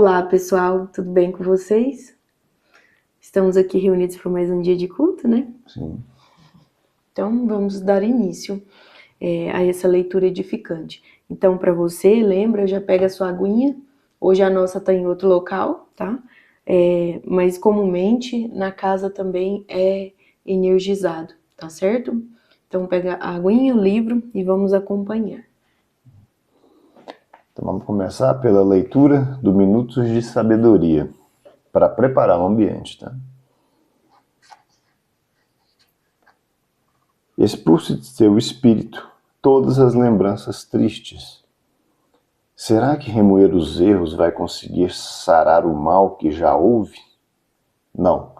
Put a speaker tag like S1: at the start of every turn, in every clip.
S1: Olá, pessoal, tudo bem com vocês? Estamos aqui reunidos para mais um dia de culto, né?
S2: Sim.
S1: Então, vamos dar início a essa leitura edificante. Então, para você, lembra, já pega a sua aguinha. Hoje a nossa está em outro local, tá? Mas comumente na casa também é energizado, tá certo? Então, pega a aguinha, o livro e vamos acompanhar.
S2: Então vamos começar pela leitura do Minutos de Sabedoria, para preparar o ambiente, tá? Expulse de seu espírito todas as lembranças tristes. Será que remoer os erros vai conseguir sarar o mal que já houve? Não.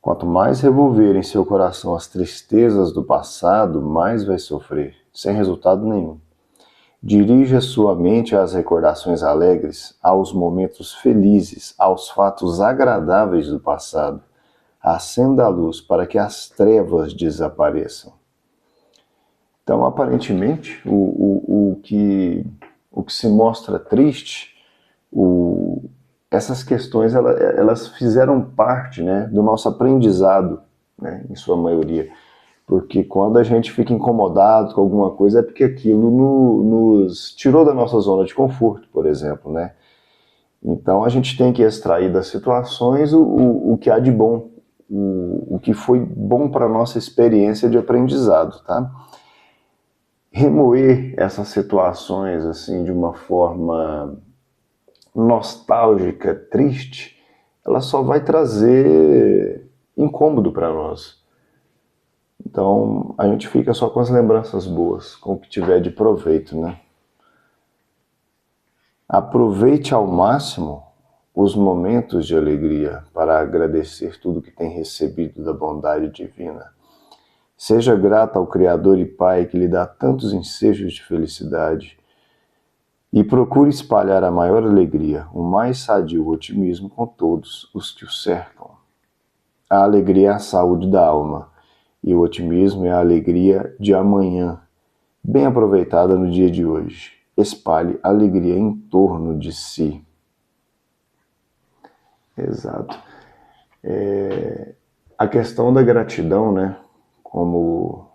S2: Quanto mais revolver em seu coração as tristezas do passado, mais vai sofrer, sem resultado nenhum. Dirija sua mente às recordações alegres, aos momentos felizes, aos fatos agradáveis do passado. Acenda a luz para que as trevas desapareçam. Então, aparentemente, o que se mostra triste, essas questões elas fizeram parte, né, do nosso aprendizado, né, em sua maioria. Porque quando a gente fica incomodado com alguma coisa é porque aquilo nos tirou da nossa zona de conforto, por exemplo, né? Então a gente tem que extrair das situações o que há de bom, o que foi bom para a nossa experiência de aprendizado, tá? Remoer essas situações assim de uma forma nostálgica, triste, ela só vai trazer incômodo para nós. Então, a gente fica só com as lembranças boas, com o que tiver de proveito, né? Aproveite ao máximo os momentos de alegria para agradecer tudo que tem recebido da bondade divina. Seja grato ao Criador e Pai que lhe dá tantos ensejos de felicidade e procure espalhar a maior alegria, o mais sadio otimismo com todos os que o cercam. A alegria é a saúde da alma. E o otimismo é a alegria de amanhã, bem aproveitada no dia de hoje. Espalhe alegria em torno de si. Exato. A questão da gratidão, né? Como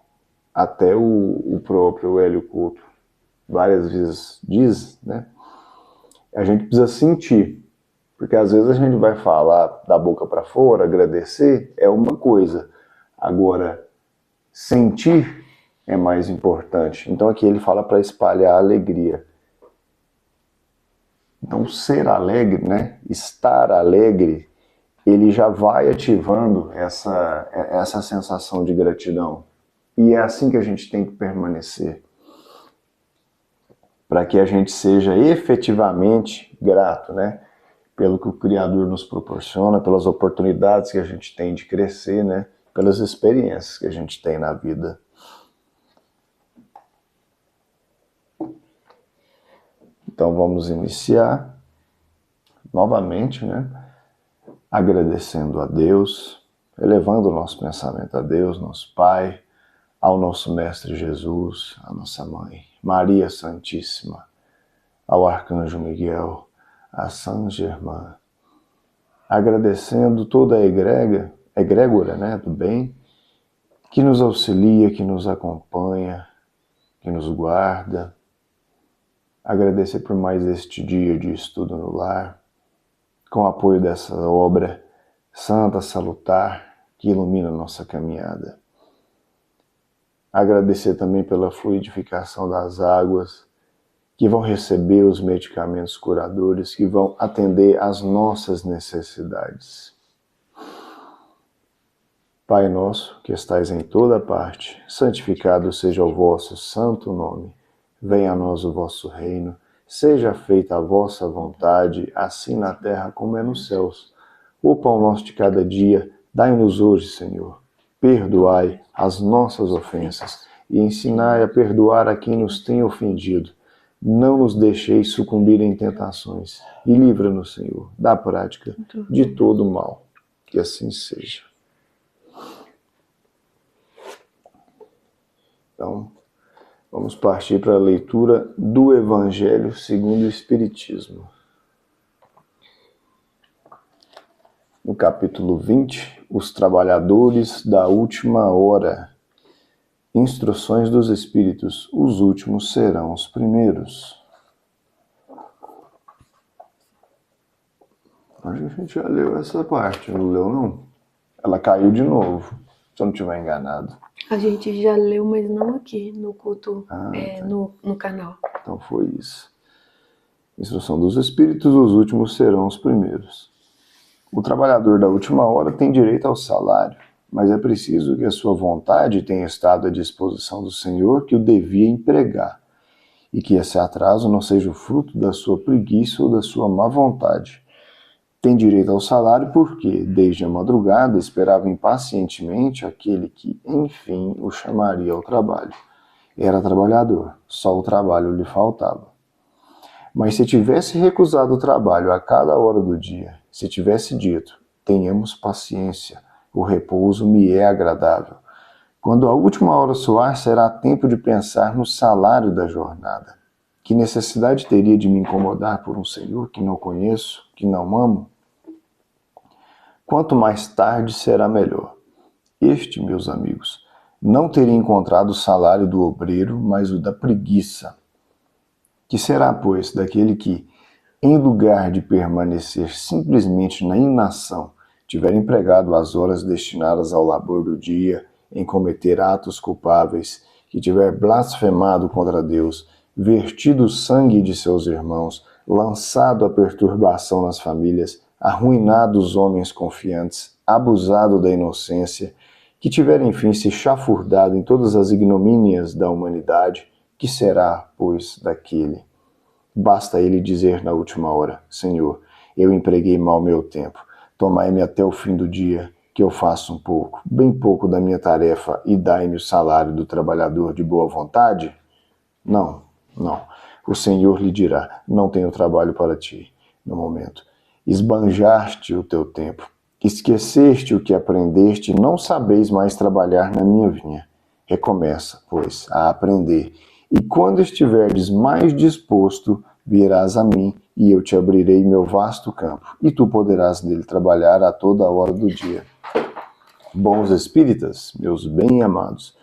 S2: até o próprio Hélio Couto várias vezes diz, né? A gente precisa sentir. Porque às vezes a gente vai falar da boca para fora, agradecer, é uma coisa. Agora, sentir é mais importante. Então aqui ele fala para espalhar a alegria. Então ser alegre, né? Estar alegre, ele já vai ativando essa sensação de gratidão. E é assim que a gente tem que permanecer. Para que a gente seja efetivamente grato, né? Pelo que o Criador nos proporciona, pelas oportunidades que a gente tem de crescer, né? Pelas experiências que a gente tem na vida. Então vamos iniciar novamente, né? Agradecendo a Deus, elevando o nosso pensamento a Deus, nosso Pai, ao nosso Mestre Jesus, à nossa Mãe, Maria Santíssima, ao Arcanjo Miguel, a São Germain. Agradecendo toda a egrégora, né, do bem, que nos auxilia, que nos acompanha, que nos guarda. Agradecer por mais este dia de estudo no lar, com o apoio dessa obra santa, salutar, que ilumina a nossa caminhada. Agradecer também pela fluidificação das águas, que vão receber os medicamentos curadores, que vão atender às nossas necessidades. Pai nosso, que estais em toda parte, santificado seja o vosso santo nome. Venha a nós o vosso reino, seja feita a vossa vontade, assim na terra como é nos céus. O pão nosso de cada dia, dai-nos hoje, Senhor. Perdoai as nossas ofensas e ensinai a perdoar a quem nos tem ofendido. Não nos deixeis sucumbir em tentações e livra-nos, Senhor, da prática de todo o mal. Que assim seja. Então, vamos partir para a leitura do Evangelho segundo o Espiritismo. no capítulo 20, os trabalhadores da última hora. Instruções dos Espíritos, os últimos serão os primeiros. A gente já leu essa parte, não leu não? Ela caiu de novo, se eu não estiver enganado.
S1: A gente já leu, mas não aqui no culto,
S2: Tá.
S1: no canal.
S2: Então foi isso. Instrução dos Espíritos, os últimos serão os primeiros. O trabalhador da última hora tem direito ao salário, mas é preciso que a sua vontade tenha estado à disposição do Senhor que o devia empregar, e que esse atraso não seja o fruto da sua preguiça ou da sua má vontade. Tem direito ao salário porque, desde a madrugada, esperava impacientemente aquele que, enfim, o chamaria ao trabalho. Era trabalhador, só o trabalho lhe faltava. Mas se tivesse recusado o trabalho a cada hora do dia, se tivesse dito, tenhamos paciência, o repouso me é agradável. Quando a última hora soar, será tempo de pensar no salário da jornada. Que necessidade teria de me incomodar por um Senhor que não conheço, que não amo? Quanto mais tarde será melhor. Este, meus amigos, não teria encontrado o salário do obreiro, mas o da preguiça. Que será, pois, daquele que, em lugar de permanecer simplesmente na inação, tiver empregado as horas destinadas ao labor do dia, em cometer atos culpáveis, que tiver blasfemado contra Deus, vertido o sangue de seus irmãos, lançado a perturbação nas famílias, arruinado os homens confiantes, abusado da inocência, que tiver, enfim, se chafurdado em todas as ignomínias da humanidade, que será, pois, daquele? Basta ele dizer na última hora, Senhor, eu empreguei mal meu tempo, tomai-me até o fim do dia, que eu faça um pouco, bem pouco da minha tarefa e dai-me o salário do trabalhador de boa vontade? Não, não. O Senhor lhe dirá, não tenho trabalho para ti, no momento. Esbanjaste o teu tempo, esqueceste o que aprendeste, não sabeis mais trabalhar na minha vinha. Recomeça, pois, a aprender, e quando estiverdes mais disposto, virás a mim, e eu te abrirei meu vasto campo, e tu poderás nele trabalhar a toda hora do dia. Bons espíritas, meus bem-amados,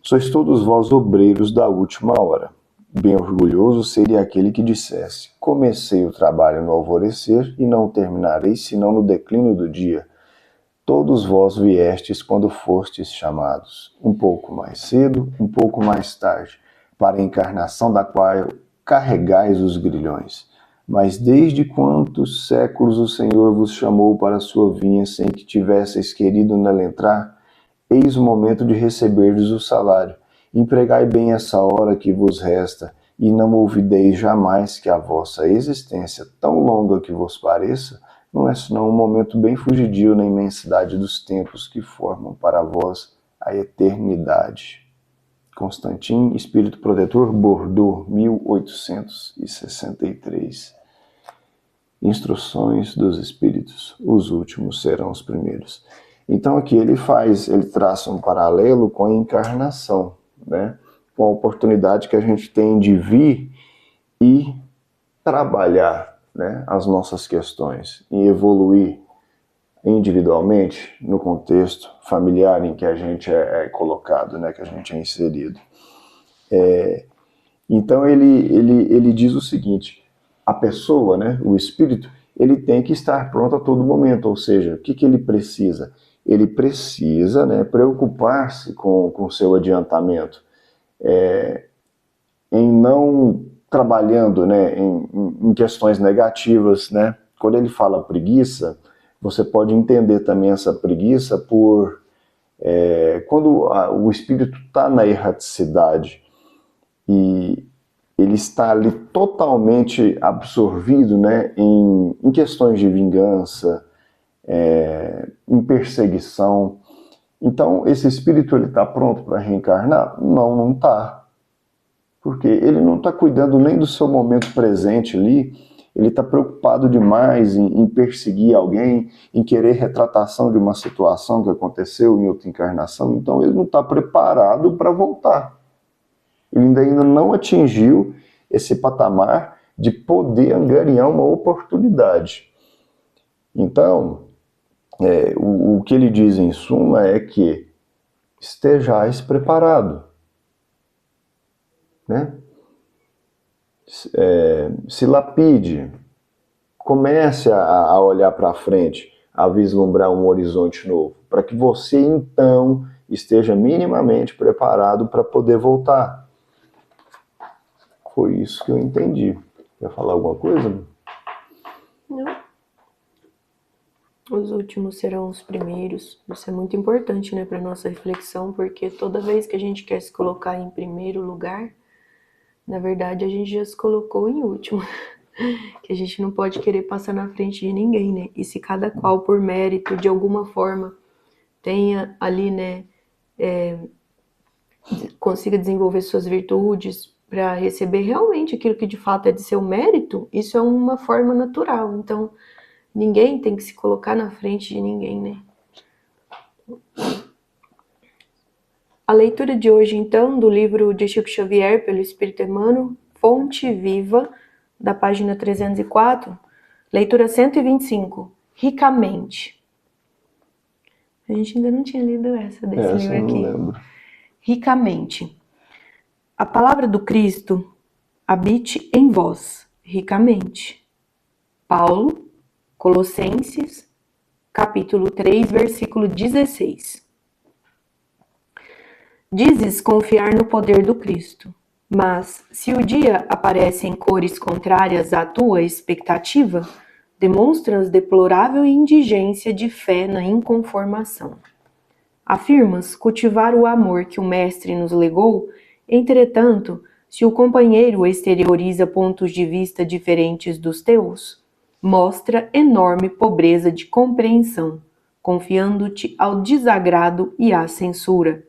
S2: sois todos vós obreiros da última hora. Bem orgulhoso seria aquele que dissesse, comecei o trabalho no alvorecer e não terminarei senão no declínio do dia. Todos vós viestes quando fostes chamados, um pouco mais cedo, um pouco mais tarde, para a encarnação da qual carregais os grilhões. Mas desde quantos séculos o Senhor vos chamou para a sua vinha sem que tivesseis querido nela entrar? Eis o momento de receberdes o salário. Empregai bem essa hora que vos resta, e não olvideis jamais que a vossa existência, tão longa que vos pareça, não é senão um momento bem fugidio na imensidade dos tempos que formam para vós a eternidade. Constantin, Espírito Protetor, Bordeaux, 1863. Instruções dos Espíritos, os últimos serão os primeiros. Então aqui ele traça um paralelo com a encarnação, né? Com a oportunidade que a gente tem de vir e trabalhar, né, as nossas questões e evoluir individualmente no contexto familiar em que a gente é colocado, né, que a gente é inserido. Então ele diz o seguinte, a pessoa, né, o espírito, ele tem que estar pronto a todo momento, ou seja, o que ele precisa? Ele precisa, né, preocupar-se com o seu adiantamento, em não trabalhando, né, em questões negativas, né? Quando ele fala preguiça, você pode entender também essa preguiça por quando o espírito está na erraticidade e ele está ali totalmente absorvido, né, em questões de vingança, em perseguição. Então, esse espírito está pronto para reencarnar? Não, não está. Porque ele não está cuidando nem do seu momento presente ali, ele está preocupado demais em perseguir alguém, em querer retratação de uma situação que aconteceu em outra encarnação, então ele não está preparado para voltar. Ele ainda não atingiu esse patamar de poder angariar uma oportunidade. Então, O que ele diz em suma é que estejais preparado, né? Se lapide, comece a olhar para frente, a vislumbrar um horizonte novo, para que você então esteja minimamente preparado para poder voltar. Foi isso que eu entendi. Quer falar alguma coisa?
S1: Não. Os últimos serão os primeiros. Isso é muito importante, né, para nossa reflexão, porque toda vez que a gente quer se colocar em primeiro lugar, na verdade a gente já se colocou em último. Que a gente não pode querer passar na frente de ninguém, né? E se cada qual por mérito, de alguma forma, tenha ali, né, consiga desenvolver suas virtudes para receber realmente aquilo que de fato é de seu mérito, isso é uma forma natural. Então, ninguém tem que se colocar na frente de ninguém, né? A leitura de hoje, então, do livro de Chico Xavier, pelo Espírito Emmanuel, Fonte Viva, da página 304, leitura 125, Ricamente. A gente ainda não tinha lido essa desse livro aqui.
S2: Eu não lembro.
S1: Ricamente. A palavra do Cristo habite em vós, ricamente. Paulo, Colossenses, capítulo 3, versículo 16. Dizes confiar no poder do Cristo, mas se o dia aparece em cores contrárias à tua expectativa, demonstras deplorável indigência de fé na inconformação. Afirmas cultivar o amor que o Mestre nos legou, entretanto, se o companheiro exterioriza pontos de vista diferentes dos teus, mostra enorme pobreza de compreensão, confiando-te ao desagrado e à censura.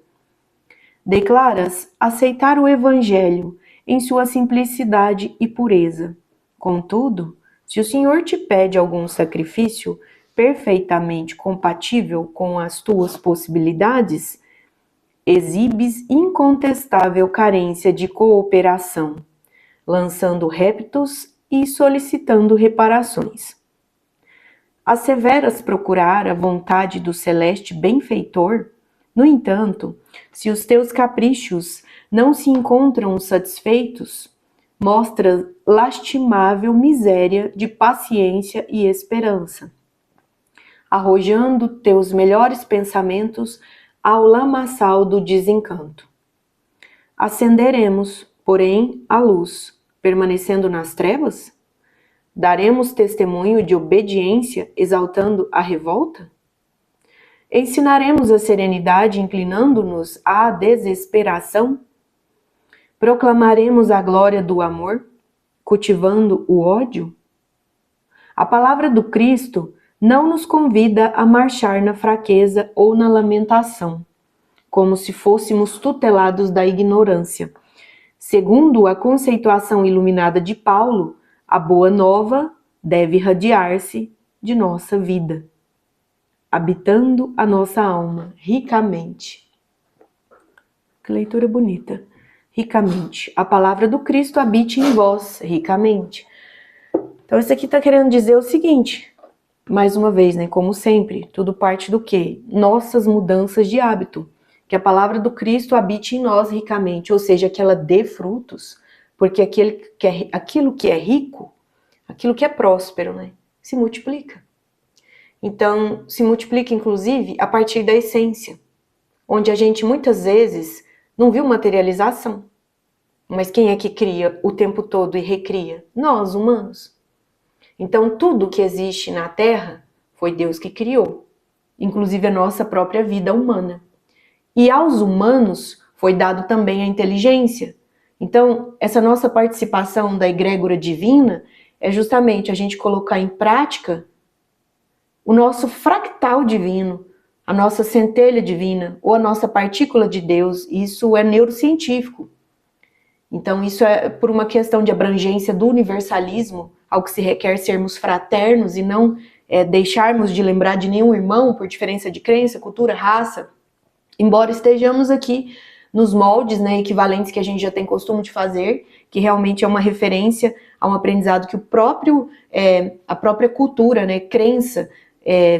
S1: Declaras aceitar o Evangelho em sua simplicidade e pureza. Contudo, se o Senhor te pede algum sacrifício perfeitamente compatível com as tuas possibilidades, exibes incontestável carência de cooperação, lançando reptos e solicitando reparações. Asseveras procurar a vontade do celeste benfeitor. No entanto, se os teus caprichos não se encontram satisfeitos, mostra lastimável miséria de paciência e esperança, arrojando teus melhores pensamentos ao lamaçal do desencanto. Acenderemos, porém, a luz, permanecendo nas trevas? Daremos testemunho de obediência, exaltando a revolta? Ensinaremos a serenidade, inclinando-nos à desesperação? Proclamaremos a glória do amor, cultivando o ódio? A palavra do Cristo não nos convida a marchar na fraqueza ou na lamentação, como se fôssemos tutelados da ignorância. Segundo a conceituação iluminada de Paulo, a boa nova deve irradiar-se de nossa vida, habitando a nossa alma ricamente. Que leitura bonita. Ricamente. A palavra do Cristo habite em vós, ricamente. Então, isso aqui está querendo dizer o seguinte, mais uma vez, né, como sempre, tudo parte do quê? Nossas mudanças de hábito. Que a palavra do Cristo habite em nós ricamente, ou seja, que ela dê frutos, porque aquilo que é rico, aquilo que é próspero, né, se multiplica. Então, se multiplica, inclusive, a partir da essência, onde a gente muitas vezes não viu materialização. Mas quem é que cria o tempo todo e recria? Nós, humanos. Então, tudo que existe na Terra foi Deus que criou, inclusive a nossa própria vida humana. E aos humanos foi dado também a inteligência. Então, essa nossa participação da egrégora divina é justamente a gente colocar em prática o nosso fractal divino, a nossa centelha divina, ou a nossa partícula de Deus. Isso é neurocientífico. Então, isso é por uma questão de abrangência do universalismo, ao que se requer sermos fraternos e não deixarmos de lembrar de nenhum irmão por diferença de crença, cultura, raça, embora estejamos aqui nos moldes, né, equivalentes que a gente já tem costume de fazer, que realmente é uma referência a um aprendizado que a própria cultura, né, crença,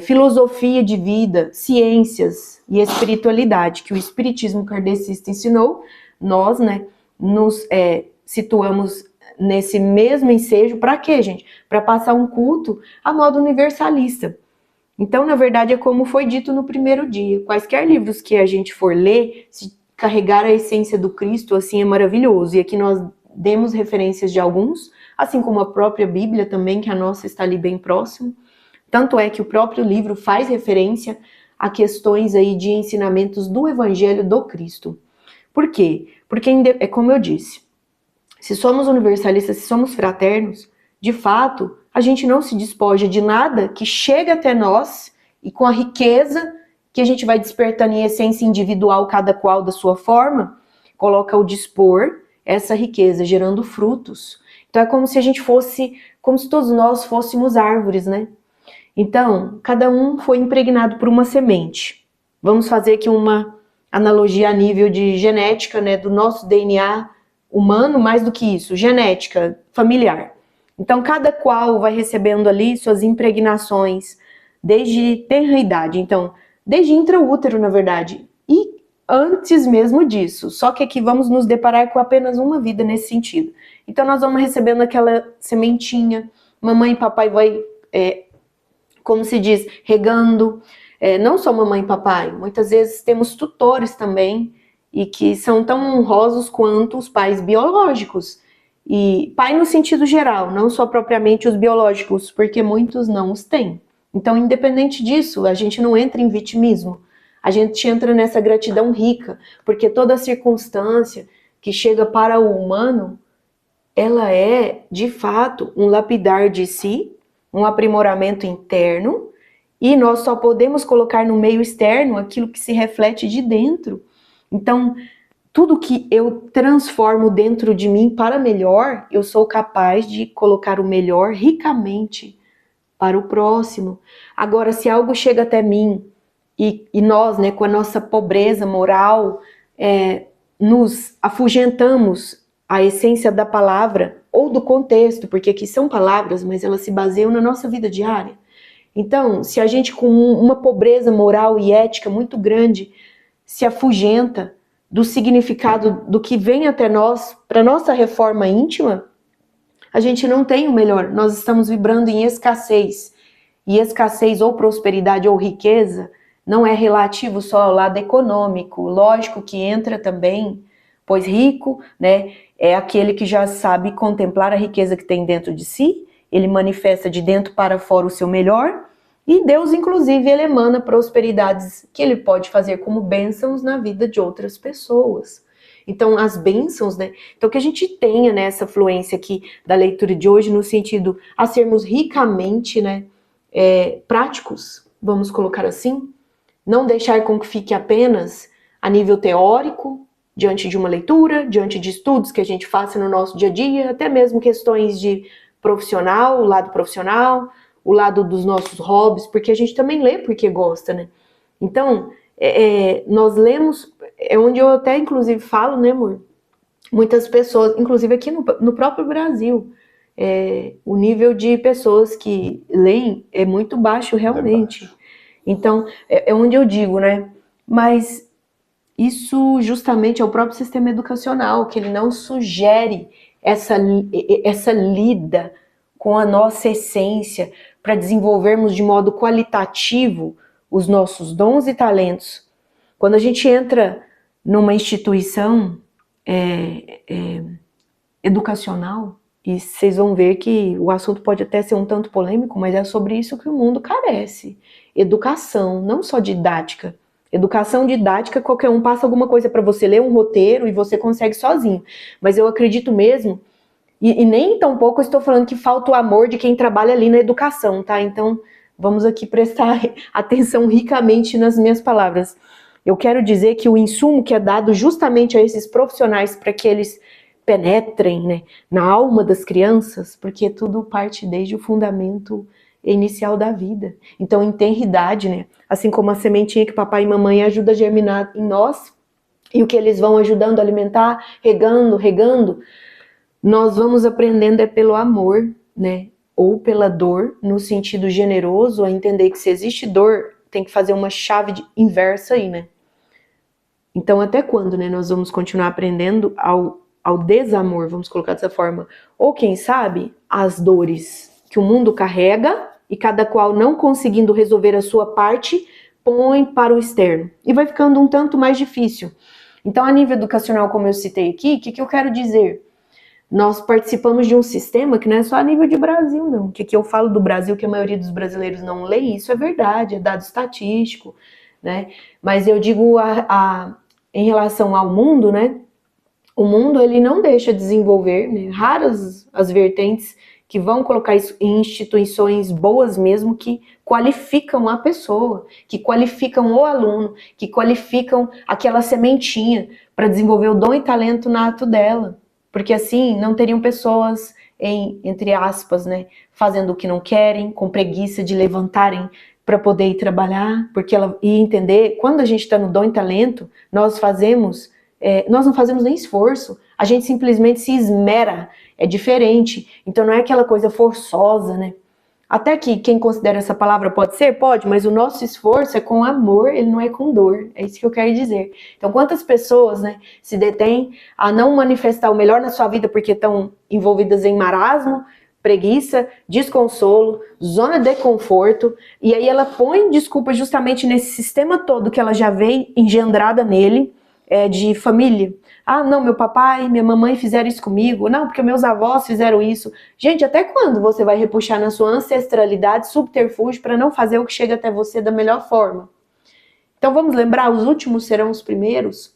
S1: filosofia de vida, ciências e espiritualidade, que o espiritismo kardecista ensinou, nós, né, nos situamos nesse mesmo ensejo. Para quê, gente? Para passar um culto a modo universalista. Então, na verdade, é como foi dito no primeiro dia. Quaisquer livros que a gente for ler, se carregar a essência do Cristo, assim, é maravilhoso. E aqui nós demos referências de alguns, assim como a própria Bíblia também, que a nossa está ali bem próximo. Tanto é que o próprio livro faz referência a questões aí de ensinamentos do Evangelho do Cristo. Por quê? Porque, é como eu disse, se somos universalistas, se somos fraternos, de fato, a gente não se despoja de nada que chega até nós e com a riqueza que a gente vai despertando em essência individual, cada qual da sua forma, coloca ao dispor essa riqueza, gerando frutos. Então é como se a gente fosse, como se todos nós fôssemos árvores, né? Então, cada um foi impregnado por uma semente. Vamos fazer aqui uma analogia a nível de genética, né, do nosso DNA humano, mais do que isso, genética familiar. Então, cada qual vai recebendo ali suas impregnações desde tenra idade. Então, desde intraútero, na verdade, e antes mesmo disso. Só que aqui vamos nos deparar com apenas uma vida nesse sentido. Então, nós vamos recebendo aquela sementinha, mamãe e papai vai, como se diz, regando. Não só mamãe e papai, muitas vezes temos tutores também, e que são tão honrosos quanto os pais biológicos. E pai no sentido geral, não só propriamente os biológicos, porque muitos não os têm. Então, independente disso, a gente não entra em vitimismo, a gente entra nessa gratidão rica, porque toda circunstância que chega para o humano, ela é, de fato, um lapidar de si, um aprimoramento interno, e nós só podemos colocar no meio externo aquilo que se reflete de dentro. Então, tudo que eu transformo dentro de mim para melhor, eu sou capaz de colocar o melhor ricamente para o próximo. Agora, se algo chega até mim e nós, né, com a nossa pobreza moral, nos afugentamos a essência da palavra ou do contexto, porque aqui são palavras, mas elas se baseiam na nossa vida diária. Então, se a gente com uma pobreza moral e ética muito grande se afugenta do significado do que vem até nós, para nossa reforma íntima, a gente não tem o melhor. Nós estamos vibrando em escassez. E escassez ou prosperidade ou riqueza não é relativo só ao lado econômico. Lógico que entra também, pois rico, né, é aquele que já sabe contemplar a riqueza que tem dentro de si, ele manifesta de dentro para fora o seu melhor, e Deus, inclusive, ele emana prosperidades que ele pode fazer como bênçãos na vida de outras pessoas. Então, as bênçãos, né? Então, que a gente tenha, né, essa fluência aqui da leitura de hoje, no sentido a sermos ricamente, né, práticos, vamos colocar assim, não deixar com que fique apenas a nível teórico, diante de uma leitura, diante de estudos que a gente faça no nosso dia a dia, até mesmo questões de profissional, o lado profissional, o lado dos nossos hobbies, porque a gente também lê porque gosta, né? Então, nós lemos, é onde eu até inclusive falo, né, amor? Muitas pessoas, inclusive aqui no próprio Brasil, o nível de pessoas que leem é muito baixo realmente. Então, é onde eu digo, né? Mas isso justamente é o próprio sistema educacional, que ele não sugere essa lida com a nossa essência para desenvolvermos de modo qualitativo os nossos dons e talentos. Quando a gente entra numa instituição educacional, e vocês vão ver que o assunto pode até ser um tanto polêmico, mas é sobre isso que o mundo carece. Educação, não só didática. Educação didática, qualquer um passa alguma coisa para você ler, um roteiro, e você consegue sozinho. Mas eu acredito mesmo, e nem tão pouco eu estou falando que falta o amor de quem trabalha ali na educação, tá? Então, vamos aqui prestar atenção ricamente nas minhas palavras. Eu quero dizer que o insumo que é dado justamente a esses profissionais para que eles penetrem, né, na alma das crianças, porque tudo parte desde o fundamento inicial da vida. Então, em tenra idade, né, assim como a sementinha que papai e mamãe ajudam a germinar em nós, e o que eles vão ajudando a alimentar, regando, nós vamos aprendendo pelo amor, né, ou pela dor, no sentido generoso, a entender que se existe dor, tem que fazer uma chave inversa aí, né? Então, até quando, né, nós vamos continuar aprendendo ao desamor, vamos colocar dessa forma? Ou, quem sabe, as dores que o mundo carrega e cada qual não conseguindo resolver a sua parte, põe para o externo. E vai ficando um tanto mais difícil. Então, a nível educacional, como eu citei aqui, o que eu quero dizer? Nós participamos de um sistema que não é só a nível de Brasil, não. Que aqui eu falo do Brasil, que a maioria dos brasileiros não lê, isso é verdade, é dado estatístico, né? Mas eu digo em relação ao mundo, né? O mundo, ele não deixa desenvolver, né? Raras as vertentes que vão colocar isso em instituições boas mesmo, que qualificam a pessoa, que qualificam o aluno, que qualificam aquela sementinha para desenvolver o dom e talento nato dela. Porque assim, não teriam pessoas, entre aspas, né, fazendo o que não querem, com preguiça de levantarem para poder ir trabalhar, porque ela ia entender, quando a gente está no dom e talento, nós não fazemos nem esforço, a gente simplesmente se esmera, é diferente, então não é aquela coisa forçosa, né? Até que quem considera essa palavra pode ser, pode, mas o nosso esforço é com amor, ele não é com dor, é isso que eu quero dizer. Então quantas pessoas, né, se detêm a não manifestar o melhor na sua vida porque estão envolvidas em marasmo, preguiça, desconsolo, zona de conforto, e aí ela põe desculpa justamente nesse sistema todo que ela já vem engendrada nele, de família. Ah, não, meu papai, minha mamãe fizeram isso comigo. Não, porque meus avós fizeram isso. Gente, até quando você vai repuxar na sua ancestralidade subterfúgio para não fazer o que chega até você da melhor forma? Então vamos lembrar, os últimos serão os primeiros.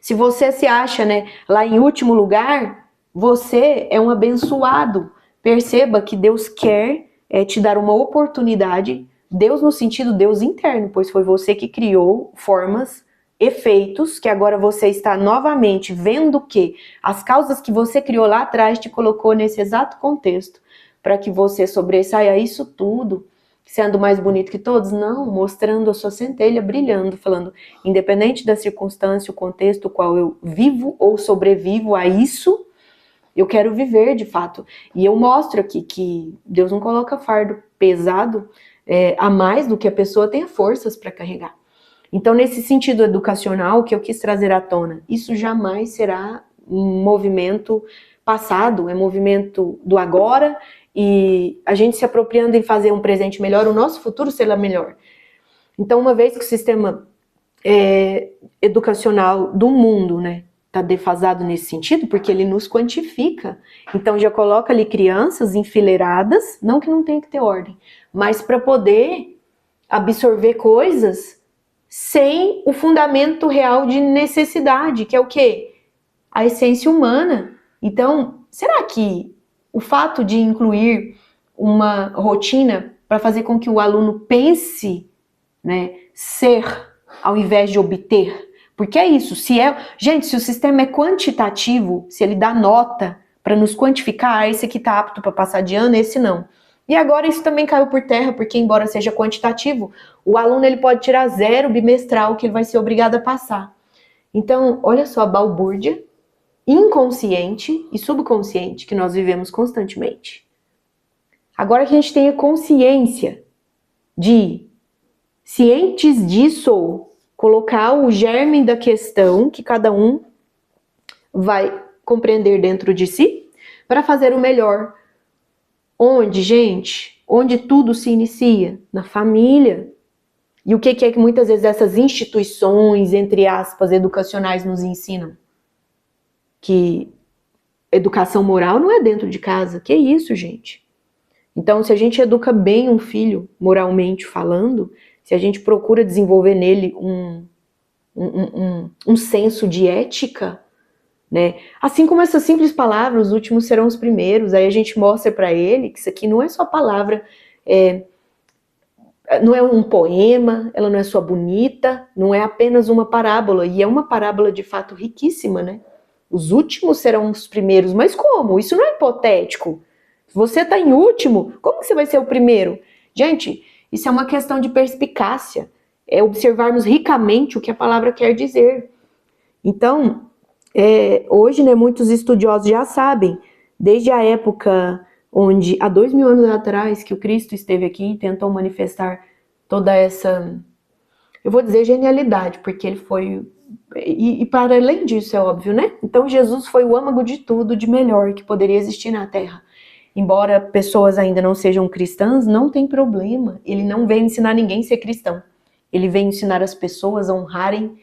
S1: Se você se acha, né, lá em último lugar, você é um abençoado. Perceba que Deus quer te dar uma oportunidade, Deus no sentido Deus interno, pois foi você que criou formas, efeitos, que agora você está novamente vendo que as causas que você criou lá atrás te colocou nesse exato contexto, para que você sobressaia isso tudo, sendo mais bonito que todos? Não, mostrando a sua centelha brilhando, falando, independente da circunstância, o contexto o qual eu vivo ou sobrevivo a isso, eu quero viver de fato. E eu mostro aqui que Deus não coloca fardo pesado a mais do que a pessoa tenha forças para carregar. Então, nesse sentido educacional que eu quis trazer à tona, isso jamais será um movimento passado, é movimento do agora, e a gente se apropriando em fazer um presente melhor, o nosso futuro será melhor. Então, uma vez que o sistema educacional do mundo, né, está defasado nesse sentido, porque ele nos quantifica, então já coloca ali crianças enfileiradas, não que não tenha que ter ordem, mas para poder absorver coisas sem o fundamento real de necessidade, que é o quê? A essência humana. Então, será que o fato de incluir uma rotina para fazer com que o aluno pense, né, ser ao invés de obter? Porque é isso, gente, se o sistema é quantitativo, se ele dá nota para nos quantificar, esse aqui está apto para passar de ano, esse não. E agora isso também caiu por terra, porque embora seja quantitativo, o aluno ele pode tirar 0 bimestral que ele vai ser obrigado a passar. Então, olha só a balbúrdia inconsciente e subconsciente que nós vivemos constantemente. Agora que a gente tenha consciência de, cientes disso, colocar o germe da questão que cada um vai compreender dentro de si para fazer o melhor. Onde, gente? Onde tudo se inicia? Na família. E o que é que muitas vezes essas instituições, entre aspas, educacionais nos ensinam? Que educação moral não é dentro de casa. Que isso, gente? Então, se a gente educa bem um filho, moralmente falando, se a gente procura desenvolver nele um senso de ética, né? Assim como essas simples palavras, os últimos serão os primeiros, aí a gente mostra para ele que isso aqui não é só palavra, não é um poema, ela não é só bonita, não é apenas uma parábola, e é uma parábola de fato riquíssima, né? Os últimos serão os primeiros, mas como? Isso não é hipotético. Se você está em último, como que você vai ser o primeiro? Gente, isso é uma questão de perspicácia, é observarmos ricamente o que a palavra quer dizer. Então, hoje, né, muitos estudiosos já sabem, desde a época onde há 2000 anos atrás que o Cristo esteve aqui e tentou manifestar toda essa, eu vou dizer genialidade, porque ele foi, e para além disso é óbvio, né? Então Jesus foi o âmago de tudo de melhor que poderia existir na Terra. Embora pessoas ainda não sejam cristãs, não tem problema, ele não veio ensinar ninguém a ser cristão. Ele veio ensinar as pessoas a honrarem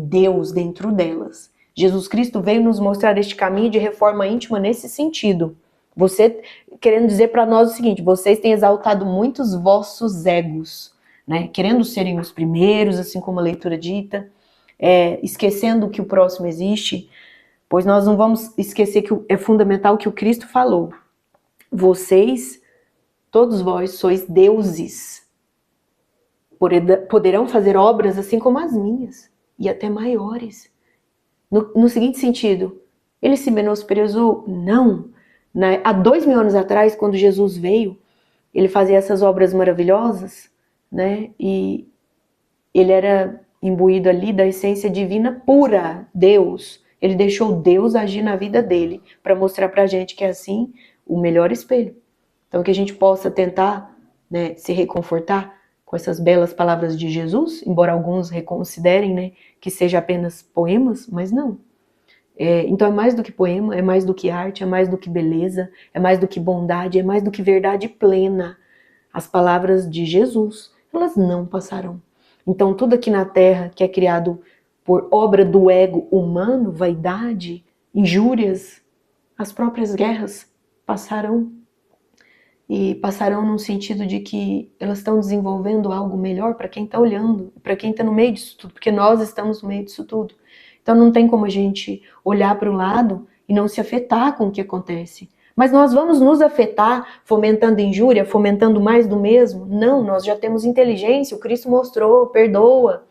S1: Deus dentro delas. Jesus Cristo veio nos mostrar este caminho de reforma íntima nesse sentido. Você querendo dizer para nós o seguinte: vocês têm exaltado muito os vossos egos, né? Querendo serem os primeiros, assim como a leitura dita, esquecendo que o próximo existe, pois nós não vamos esquecer que é fundamental o que o Cristo falou. Vocês, todos vós, sois deuses. Poderão fazer obras assim como as minhas, e até maiores. No seguinte sentido, ele se menosprezou? Não. Há 2000 anos atrás, quando Jesus veio, ele fazia essas obras maravilhosas, né? E ele era imbuído ali da essência divina pura, Deus. Ele deixou Deus agir na vida dele, para mostrar pra gente que é assim o melhor espelho. Então que a gente possa tentar, né, se reconfortar com essas belas palavras de Jesus, embora alguns reconsiderem, né, que seja apenas poemas, mas não. Então é mais do que poema, é mais do que arte, é mais do que beleza, é mais do que bondade, é mais do que verdade plena. As palavras de Jesus, elas não passarão. Então tudo aqui na Terra que é criado por obra do ego humano, vaidade, injúrias, as próprias guerras passarão. E passarão no sentido de que elas estão desenvolvendo algo melhor para quem está olhando, para quem está no meio disso tudo, porque nós estamos no meio disso tudo. Então não tem como a gente olhar para o lado e não se afetar com o que acontece. Mas nós vamos nos afetar fomentando injúria, fomentando mais do mesmo? Não, nós já temos inteligência, o Cristo mostrou, perdoa.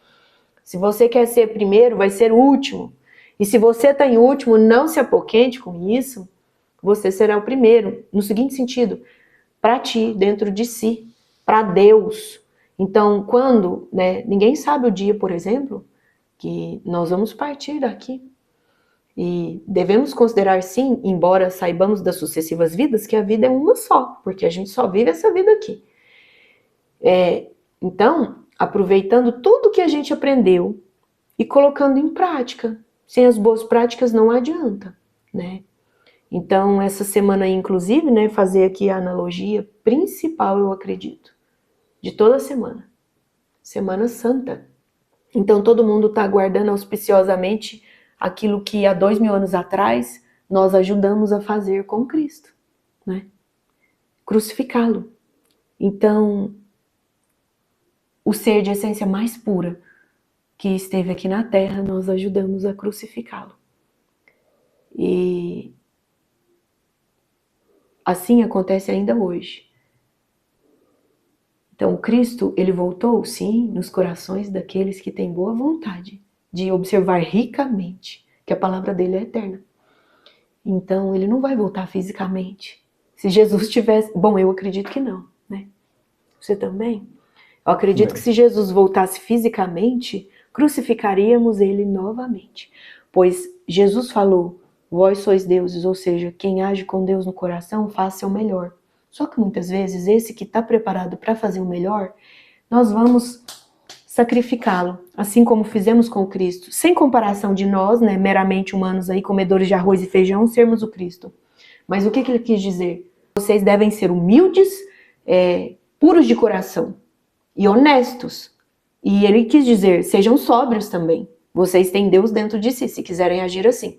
S1: Se você quer ser primeiro, vai ser o último. E se você está em último, não se apoquente com isso, você será o primeiro. No seguinte sentido, para ti, dentro de si, para Deus. Então, quando, né, ninguém sabe o dia, por exemplo, que nós vamos partir daqui. E devemos considerar, sim, embora saibamos das sucessivas vidas, que a vida é uma só, porque a gente só vive essa vida aqui. Então, aproveitando tudo que a gente aprendeu e colocando em prática. Sem as boas práticas não adianta, né? Então, essa semana aí, inclusive, né, fazer aqui a analogia principal, eu acredito, de toda a semana. Semana Santa. Então, todo mundo está aguardando auspiciosamente aquilo que há 2000 anos atrás nós ajudamos a fazer com Cristo, né? Crucificá-lo. Então, o ser de essência mais pura que esteve aqui na Terra, nós ajudamos a crucificá-lo. E assim acontece ainda hoje. Então, o Cristo, ele voltou, sim, nos corações daqueles que têm boa vontade de observar ricamente que a palavra dele é eterna. Então, ele não vai voltar fisicamente. Se Jesus tivesse... Bom, eu acredito que não, né? Você também? Eu acredito que se Jesus voltasse fisicamente, crucificaríamos ele novamente. Pois Jesus falou, vós sois deuses, ou seja, quem age com Deus no coração, faça o melhor. Só que muitas vezes, esse que está preparado para fazer o melhor, nós vamos sacrificá-lo, assim como fizemos com o Cristo. Sem comparação de nós, né, meramente humanos, aí, comedores de arroz e feijão, sermos o Cristo. Mas o que ele quis dizer? Vocês devem ser humildes, puros de coração e honestos. E ele quis dizer, sejam sóbrios também. Vocês têm Deus dentro de si, se quiserem agir assim.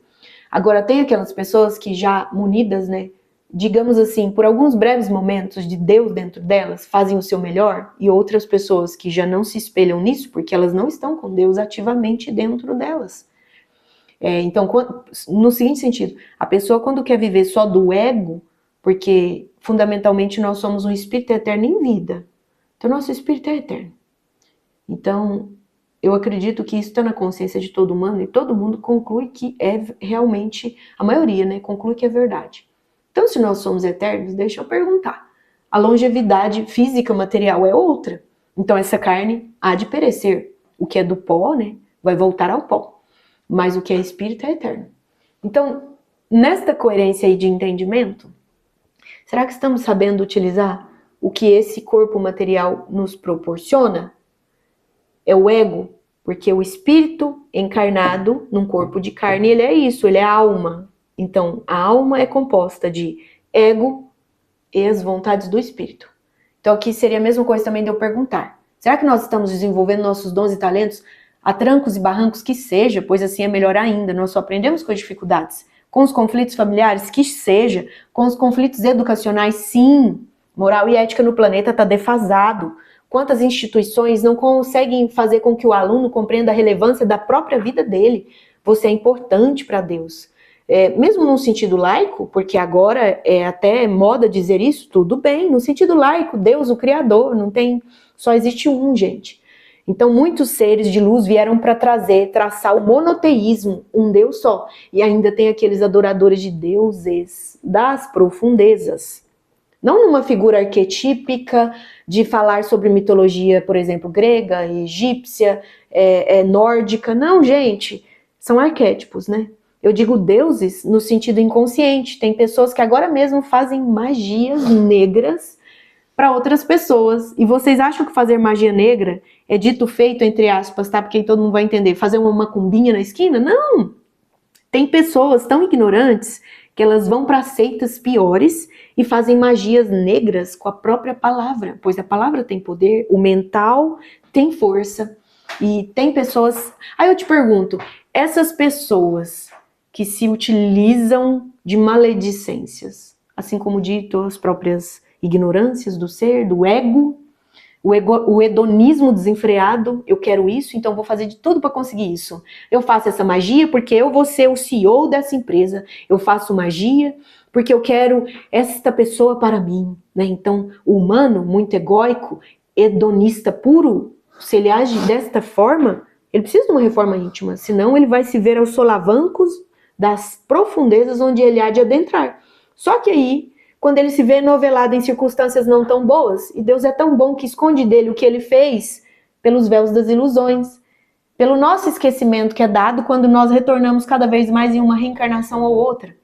S1: Agora, tem aquelas pessoas que já munidas, né, digamos assim, por alguns breves momentos de Deus dentro delas, fazem o seu melhor, e outras pessoas que já não se espelham nisso, porque elas não estão com Deus ativamente dentro delas. Então, no seguinte sentido, a pessoa quando quer viver só do ego, porque fundamentalmente nós somos um espírito eterno em vida, então nosso espírito é eterno. Então, eu acredito que isso está na consciência de todo humano, e todo mundo conclui que é realmente, a maioria, né, conclui que é verdade. Então, se nós somos eternos, deixa eu perguntar. A longevidade física, material é outra. Então, essa carne há de perecer. O que é do pó, né, vai voltar ao pó. Mas o que é espírito é eterno. Então, nesta coerência aí de entendimento, Será que estamos sabendo utilizar o que esse corpo material nos proporciona? É o ego, porque o espírito encarnado num corpo de carne, ele é isso, ele é alma. Então, a alma é composta de ego e as vontades do espírito. Então, aqui seria a mesma coisa também de eu perguntar: será que nós estamos desenvolvendo nossos dons e talentos a trancos e barrancos que seja, pois assim é melhor ainda, nós só aprendemos com as dificuldades, com os conflitos familiares, que seja, com os conflitos educacionais, sim, moral e ética no planeta está defasado. Quantas instituições não conseguem fazer com que o aluno compreenda a relevância da própria vida dele? Você é importante para Deus. Mesmo num sentido laico, porque agora é até moda dizer isso, tudo bem, no sentido laico, Deus, o Criador, não tem, só existe um, gente. Então, muitos seres de luz vieram para traçar o monoteísmo, um Deus só. E ainda tem aqueles adoradores de deuses das profundezas. Não numa figura arquetípica de falar sobre mitologia, por exemplo, grega, egípcia, nórdica. Não, gente, são arquétipos, né? Eu digo deuses no sentido inconsciente. Tem pessoas que agora mesmo fazem magias negras para outras pessoas. E vocês acham que fazer magia negra é dito feito, entre aspas, tá? Porque aí todo mundo vai entender. Fazer uma macumbinha na esquina? Não! Tem pessoas tão ignorantes que elas vão para seitas piores e fazem magias negras com a própria palavra, pois a palavra tem poder, o mental tem força. E tem pessoas... Aí eu te pergunto, essas pessoas que se utilizam de maledicências, assim como dito, as próprias ignorâncias do ser, do ego, o hedonismo desenfreado, eu quero isso, então vou fazer de tudo para conseguir isso. Eu faço essa magia porque eu vou ser o CEO dessa empresa, eu faço magia porque eu quero esta pessoa para mim, né? Então, o humano, muito egóico, hedonista puro, se ele age desta forma, ele precisa de uma reforma íntima, senão ele vai se ver aos solavancos das profundezas onde ele há de adentrar. Só que aí, quando ele se vê novelado em circunstâncias não tão boas, e Deus é tão bom que esconde dele o que ele fez pelos véus das ilusões, pelo nosso esquecimento que é dado quando nós retornamos cada vez mais em uma reencarnação ou outra.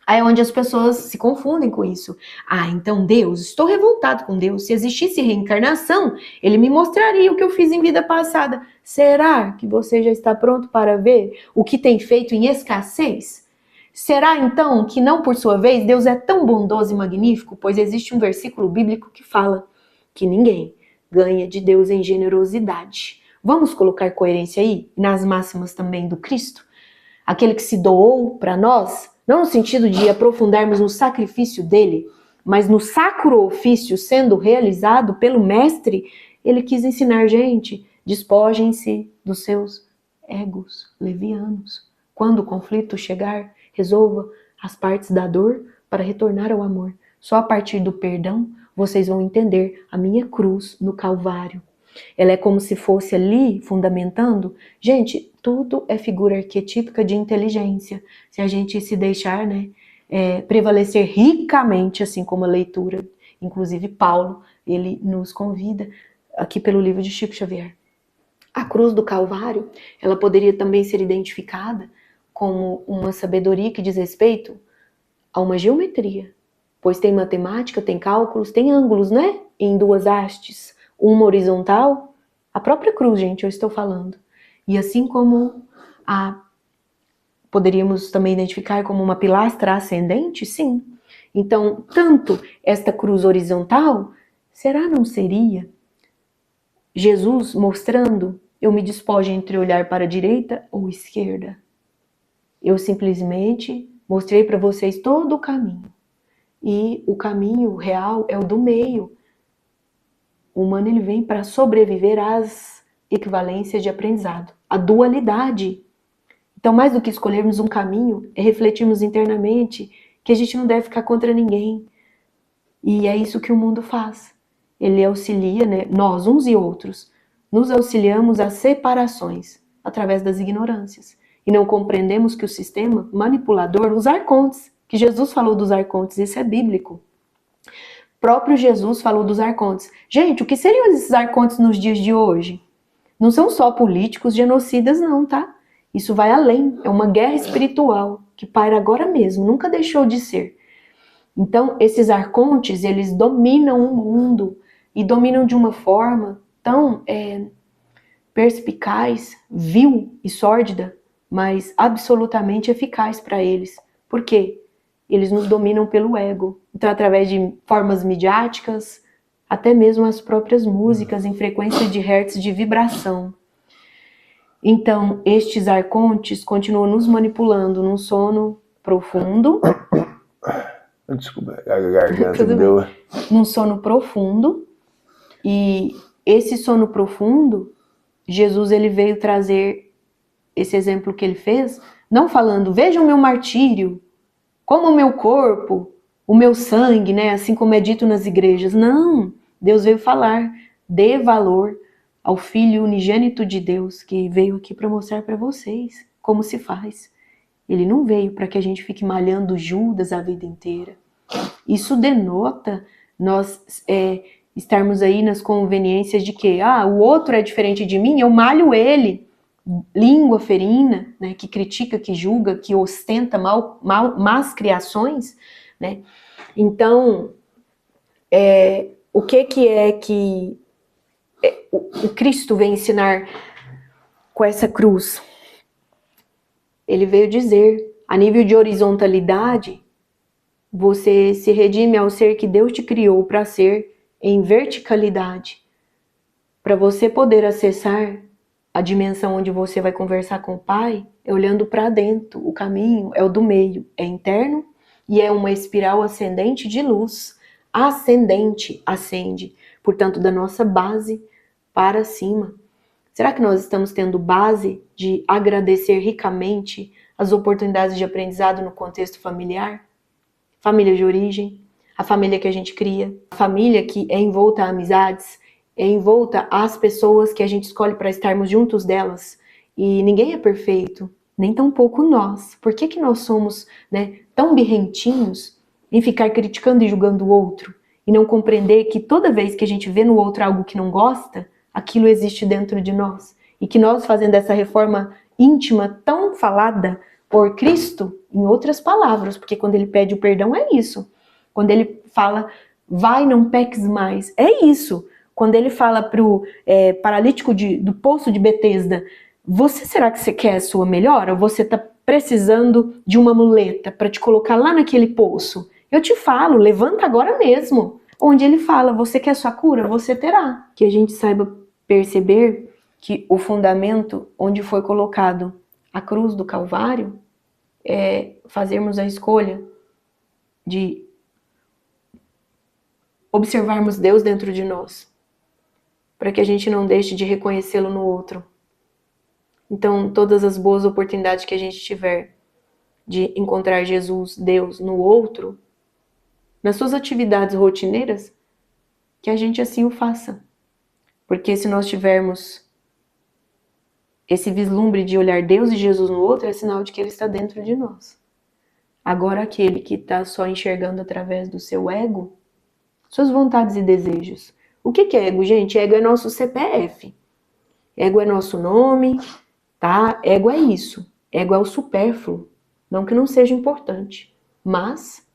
S1: Aí é onde as pessoas se confundem com isso. Ah, então Deus, estou revoltado com Deus. Se existisse reencarnação, ele me mostraria o que eu fiz em vida passada. Será que você já está pronto para ver o que tem feito em escassez? Será então que não por sua vez Deus é tão bondoso e magnífico? Pois existe um versículo bíblico que fala que ninguém ganha de Deus em generosidade. Vamos colocar coerência aí nas máximas também do Cristo? Aquele que se doou para nós, não no sentido de aprofundarmos no sacrifício dele, mas no sacro ofício sendo realizado pelo mestre, ele quis ensinar, gente, despojem-se dos seus egos levianos. Quando o conflito chegar, resolva as partes da dor para retornar ao amor. Só a partir do perdão vocês vão entender a minha cruz no Calvário. Ela é como se fosse ali, fundamentando. Gente, tudo é figura arquetípica de inteligência. Se a gente se deixar, né, prevalecer ricamente, assim como a leitura, inclusive Paulo, ele nos convida aqui pelo livro de Chico Xavier. A cruz do Calvário, ela poderia também ser identificada como uma sabedoria que diz respeito a uma geometria, pois tem matemática, tem cálculos, tem ângulos, né? Em duas hastes, uma horizontal, a própria cruz, gente, eu estou falando. E assim como poderíamos também identificar como uma pilastra ascendente, sim. Então, tanto esta cruz horizontal, será não seria Jesus mostrando, eu me despojo entre olhar para a direita ou esquerda? Eu simplesmente mostrei para vocês todo o caminho. E o caminho real é o do meio. O humano ele vem para sobreviver às equivalências de aprendizado, a dualidade. Então, mais do que escolhermos um caminho, é refletirmos internamente que a gente não deve ficar contra ninguém. E é isso que o mundo faz. Ele auxilia, né, nós, uns e outros, nos auxiliamos às separações através das ignorâncias. E não compreendemos que o sistema manipulador, os arcontes, que Jesus falou dos arcontes, isso é bíblico. Próprio Jesus falou dos arcontes. Gente, o que seriam esses arcontes nos dias de hoje? Não são só políticos genocidas não, tá? Isso vai além, é uma guerra espiritual que paira agora mesmo, nunca deixou de ser. Então, esses arcontes, eles dominam o mundo e dominam de uma forma tão perspicaz, vil e sórdida, mas absolutamente eficaz para eles. Por quê? Eles nos dominam pelo ego. Então, através de formas midiáticas, até mesmo as próprias músicas em frequência de hertz de vibração. Então, estes arcontes continuam nos manipulando num sono profundo.
S2: Desculpa, a garganta deu.
S1: Num sono profundo. E esse sono profundo, Jesus ele veio trazer esse exemplo que ele fez, não falando, vejam o meu martírio, como o meu corpo, o meu sangue, né? Assim como é dito nas igrejas. Não, Deus veio falar, dê valor ao Filho unigênito de Deus, que veio aqui para mostrar para vocês como se faz. Ele não veio para que a gente fique malhando Judas a vida inteira. Isso denota nós estarmos aí nas conveniências de que o outro é diferente de mim, eu malho ele. Língua ferina, né, que critica, que julga, que ostenta más criações, né? Então, o que o Cristo vem ensinar com essa cruz? Ele veio dizer, a nível de horizontalidade, você se redime ao ser que Deus te criou para ser em verticalidade, para você poder acessar a dimensão onde você vai conversar com o Pai, é olhando para dentro. O caminho é o do meio, é interno e é uma espiral ascendente de luz. Ascendente, ascende, portanto, da nossa base para cima. Será que nós estamos tendo base de agradecer ricamente as oportunidades de aprendizado no contexto familiar? Família de origem, a família que a gente cria, a família que é envolta a amizades, é envolta às pessoas que a gente escolhe para estarmos juntos delas. E ninguém é perfeito, nem tampouco nós. Por que nós somos, tão birrentinhos em ficar criticando e julgando o outro? E não compreender que toda vez que a gente vê no outro algo que não gosta, aquilo existe dentro de nós. E que nós, fazendo essa reforma íntima tão falada por Cristo, em outras palavras, porque quando ele pede o perdão é isso. Quando ele fala, vai, não peques mais, é isso. Quando ele fala para o paralítico do poço de Betesda, será que você quer a sua melhora? Ou você está precisando de uma muleta para te colocar lá naquele poço? Eu te falo, levanta agora mesmo. Onde ele fala, você quer sua cura? Você terá. Que a gente saiba perceber que o fundamento onde foi colocado a cruz do Calvário é fazermos a escolha de observarmos Deus dentro de nós, para que a gente não deixe de reconhecê-lo no outro. Então, todas as boas oportunidades que a gente tiver de encontrar Jesus, Deus, no outro, nas suas atividades rotineiras, que a gente assim o faça. Porque se nós tivermos esse vislumbre de olhar Deus e Jesus no outro, é sinal de que ele está dentro de nós. Agora, aquele que está só enxergando através do seu ego, suas vontades e desejos. O que é ego, gente? Ego é nosso CPF. Ego é nosso nome, tá? Ego é isso. Ego é o supérfluo. Não que não seja importante, mas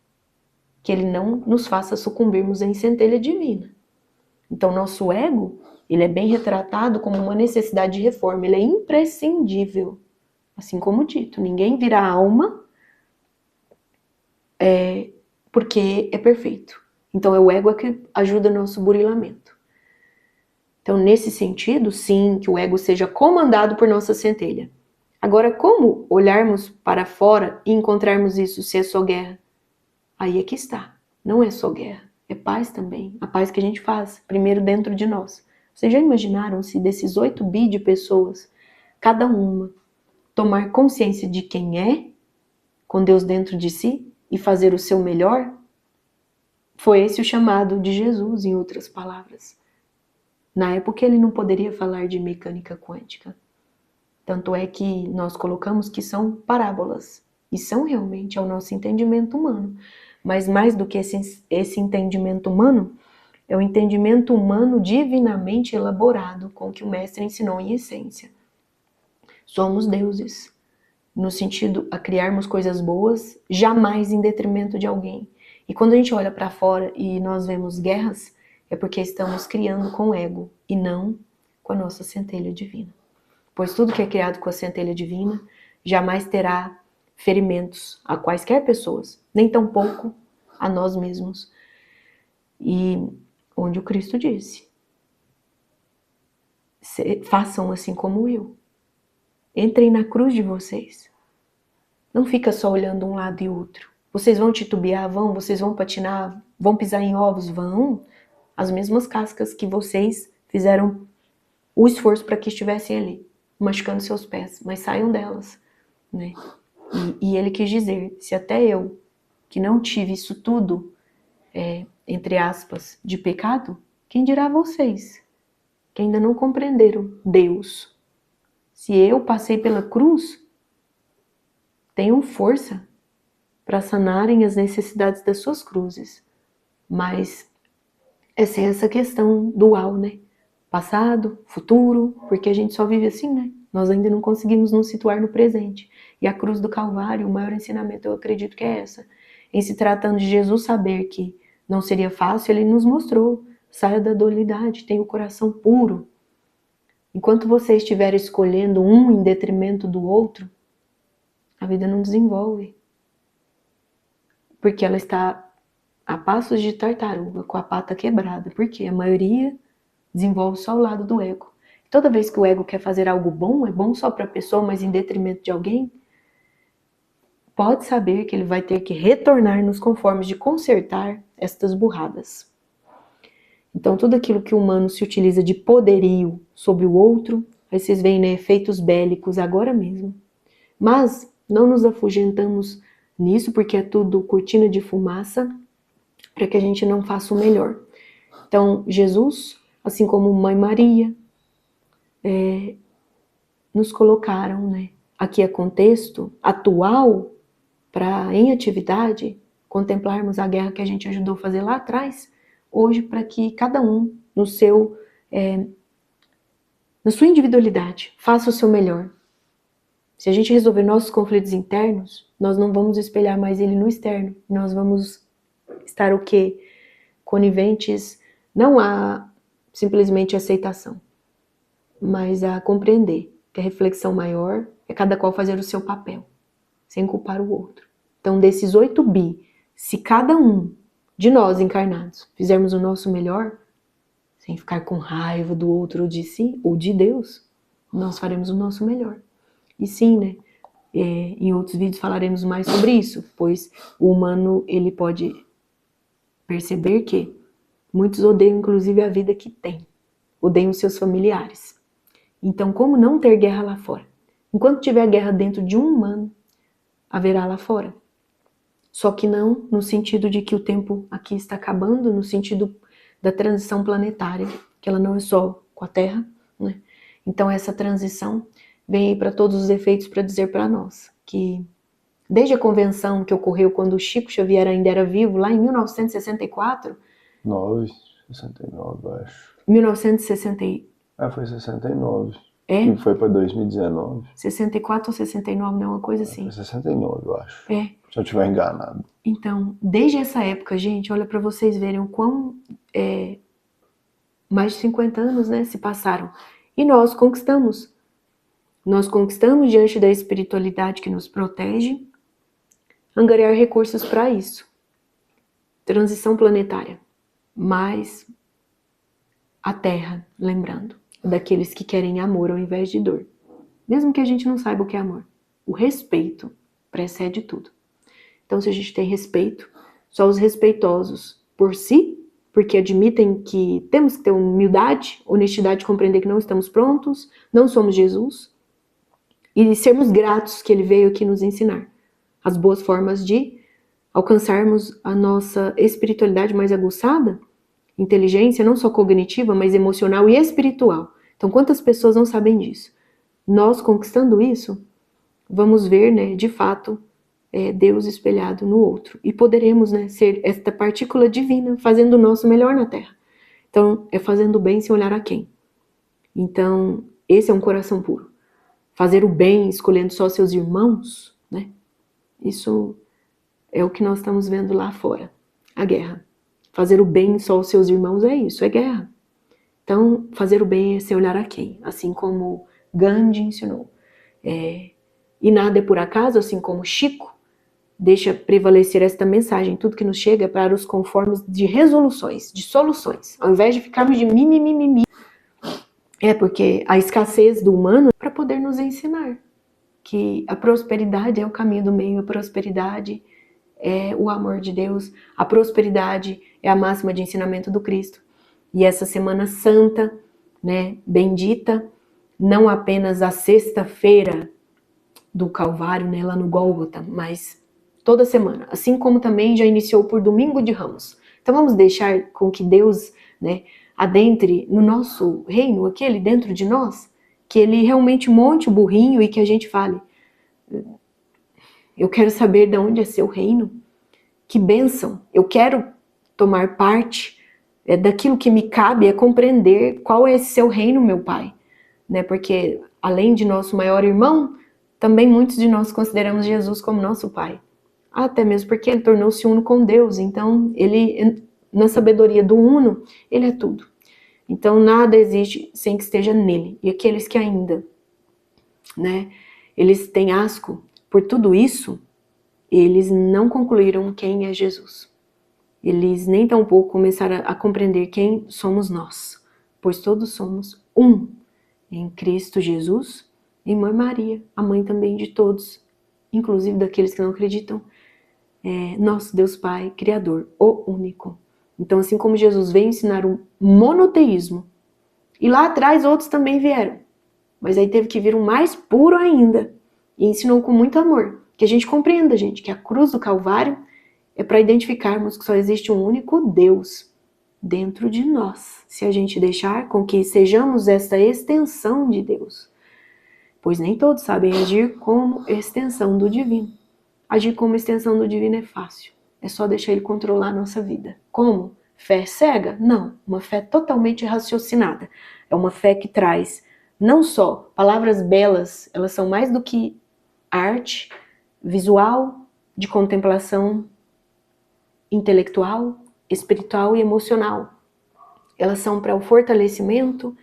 S1: que ele não nos faça sucumbirmos em centelha divina. Então, nosso ego, ele é bem retratado como uma necessidade de reforma. Ele é imprescindível. Assim como dito, ninguém vira alma porque é perfeito. Então, é o ego que ajuda no nosso burilamento. Então, nesse sentido, sim, que o ego seja comandado por nossa centelha. Agora, como olharmos para fora e encontrarmos isso se é só guerra? Aí é que está. Não é só guerra. É paz também. A paz que a gente faz, primeiro dentro de nós. Vocês já imaginaram se desses 8 bi de pessoas, cada uma, tomar consciência de quem é, com Deus dentro de si, e fazer o seu melhor? Foi esse o chamado de Jesus, em outras palavras. Na época ele não poderia falar de mecânica quântica. Tanto é que nós colocamos que são parábolas. E são realmente ao nosso entendimento humano. Mas mais do que esse entendimento humano, é o entendimento humano divinamente elaborado com o que o mestre ensinou em essência. Somos deuses, no sentido a criarmos coisas boas, jamais em detrimento de alguém. E quando a gente olha para fora e nós vemos guerras, é porque estamos criando com o ego e não com a nossa centelha divina. Pois tudo que é criado com a centelha divina jamais terá ferimentos a quaisquer pessoas, nem tampouco a nós mesmos. E onde o Cristo disse, façam assim como eu. Entrem na cruz de vocês. Não fica só olhando um lado e outro. Vocês vão titubear? Vão. Vocês vão patinar? Vão pisar em ovos? Vão. As mesmas cascas que vocês fizeram o esforço para que estivessem ali, machucando seus pés. Mas saiam delas, né? E ele quis dizer, se até eu, que não tive isso tudo, entre aspas, de pecado, quem dirá vocês, que ainda não compreenderam Deus? Se eu passei pela cruz, tenham força para sanarem as necessidades das suas cruzes. Mas essa é essa questão dual, né? Passado, futuro, porque a gente só vive assim, né? Nós ainda não conseguimos nos situar no presente. E a cruz do Calvário, o maior ensinamento, eu acredito que é essa. Em se tratando de Jesus saber que não seria fácil, ele nos mostrou. Saia da dualidade, tenha o coração puro. Enquanto você estiver escolhendo um em detrimento do outro, a vida não desenvolve. Porque ela está a passos de tartaruga, com a pata quebrada. Porque a maioria desenvolve só o lado do ego. Toda vez que o ego quer fazer algo bom, é bom só para a pessoa, mas em detrimento de alguém, pode saber que ele vai ter que retornar nos conformes de consertar estas burradas. Então, tudo aquilo que o humano se utiliza de poderio sobre o outro, aí vocês veem, né, efeitos bélicos agora mesmo. Mas não nos afugentamos nisso, porque é tudo cortina de fumaça, para que a gente não faça o melhor. Então, Jesus, assim como Mãe Maria, nos colocaram, né, aqui a contexto atual, para, em atividade, contemplarmos a guerra que a gente ajudou a fazer lá atrás, hoje, para que cada um, no seu, na sua individualidade, faça o seu melhor. Se a gente resolver nossos conflitos internos, nós não vamos espelhar mais ele no externo. Nós vamos estar o quê? Coniventes, não a simplesmente aceitação, mas a compreender que a reflexão maior é cada qual fazer o seu papel, sem culpar o outro. Então, desses 8 bi, se cada um de nós encarnados fizermos o nosso melhor, sem ficar com raiva do outro ou de si, ou de Deus, nós faremos o nosso melhor. E sim, né? Em outros vídeos falaremos mais sobre isso, pois o humano, ele pode perceber que muitos odeiam inclusive a vida que tem, odeiam seus familiares. Então, como não ter guerra lá fora? Enquanto tiver guerra dentro de um humano, haverá lá fora. Só que não no sentido de que o tempo aqui está acabando, no sentido da transição planetária, que ela não é só com a Terra, né? Então essa transição vem aí para todos os efeitos para dizer para nós que desde a convenção que ocorreu quando o Chico Xavier ainda era vivo, lá em 1964...
S2: 69, eu acho.
S1: 1960...
S2: foi 69.
S1: É?
S2: E foi para 2019.
S1: 64 ou 69, não é uma coisa assim?
S2: Foi 69, eu acho.
S1: É.
S2: Se eu estiver enganado.
S1: Então, desde essa época, gente, olha para vocês verem o quão mais de 50 anos, né, se passaram. E nós conquistamos. Nós conquistamos diante da espiritualidade que nos protege, angariar recursos para isso. Transição planetária. Mas a Terra, lembrando, é daqueles que querem amor ao invés de dor. Mesmo que a gente não saiba o que é amor. O respeito precede tudo. Então, se a gente tem respeito, só os respeitosos por si, porque admitem que temos que ter humildade, honestidade, compreender que não estamos prontos, não somos Jesus, e sermos gratos que ele veio aqui nos ensinar as boas formas de alcançarmos a nossa espiritualidade mais aguçada, inteligência não só cognitiva, mas emocional e espiritual. Então, quantas pessoas não sabem disso? Nós, conquistando isso, vamos ver, né, de fato, Deus espelhado no outro. E poderemos, né, ser esta partícula divina, fazendo o nosso melhor na Terra. Então, é fazendo o bem sem olhar a quem. Então, esse é um coração puro. Fazer o bem, escolhendo só seus irmãos, né? Isso é o que nós estamos vendo lá fora. a guerra. Fazer o bem só aos seus irmãos é isso, é guerra. Então, fazer o bem é sem olhar a quem, assim como Gandhi ensinou. E nada é por acaso, assim como Chico deixa prevalecer esta mensagem. Tudo que nos chega é para os conformes de resoluções, de soluções. Ao invés de ficarmos de mimimi. É porque a escassez do humano para poder nos ensinar que a prosperidade é o caminho do meio, a prosperidade é o amor de Deus, a prosperidade é a máxima de ensinamento do Cristo. E essa Semana Santa, né, bendita, não apenas a sexta-feira do Calvário, né, lá no Gólgota, mas toda semana, assim como também já iniciou por Domingo de Ramos. Então vamos deixar com que Deus, né, adentre no nosso reino, aquele dentro de nós, que Ele realmente monte o burrinho e que a gente fale, eu quero saber de onde é seu reino, que bênção, eu quero tomar parte daquilo que me cabe, é compreender qual é esse seu reino, meu Pai, né? Porque além de nosso maior irmão, também muitos de nós consideramos Jesus como nosso Pai, até mesmo porque Ele tornou-se uno com Deus, então Ele, na sabedoria do uno, Ele é tudo. Então nada existe sem que esteja nele, e aqueles que ainda, né, eles têm asco por tudo isso, eles não concluíram quem é Jesus. Eles nem tampouco começaram a compreender quem somos nós, pois todos somos um em Cristo Jesus e Mãe Maria, a mãe também de todos, inclusive daqueles que não acreditam, nosso Deus Pai, Criador, o único. Então, assim como Jesus veio ensinar um monoteísmo, e lá atrás outros também vieram, mas aí teve que vir um mais puro ainda, e ensinou com muito amor, que a gente compreenda, gente, que a cruz do Calvário é para identificarmos que só existe um único Deus dentro de nós, se a gente deixar com que sejamos esta extensão de Deus. Pois nem todos sabem agir como extensão do divino. Agir como extensão do divino é fácil, é só deixar ele controlar a nossa vida. Como? Fé cega? Não, uma fé totalmente raciocinada. É uma fé que traz não só palavras belas, elas são mais do que arte visual, de contemplação intelectual, espiritual e emocional. Elas são para o fortalecimento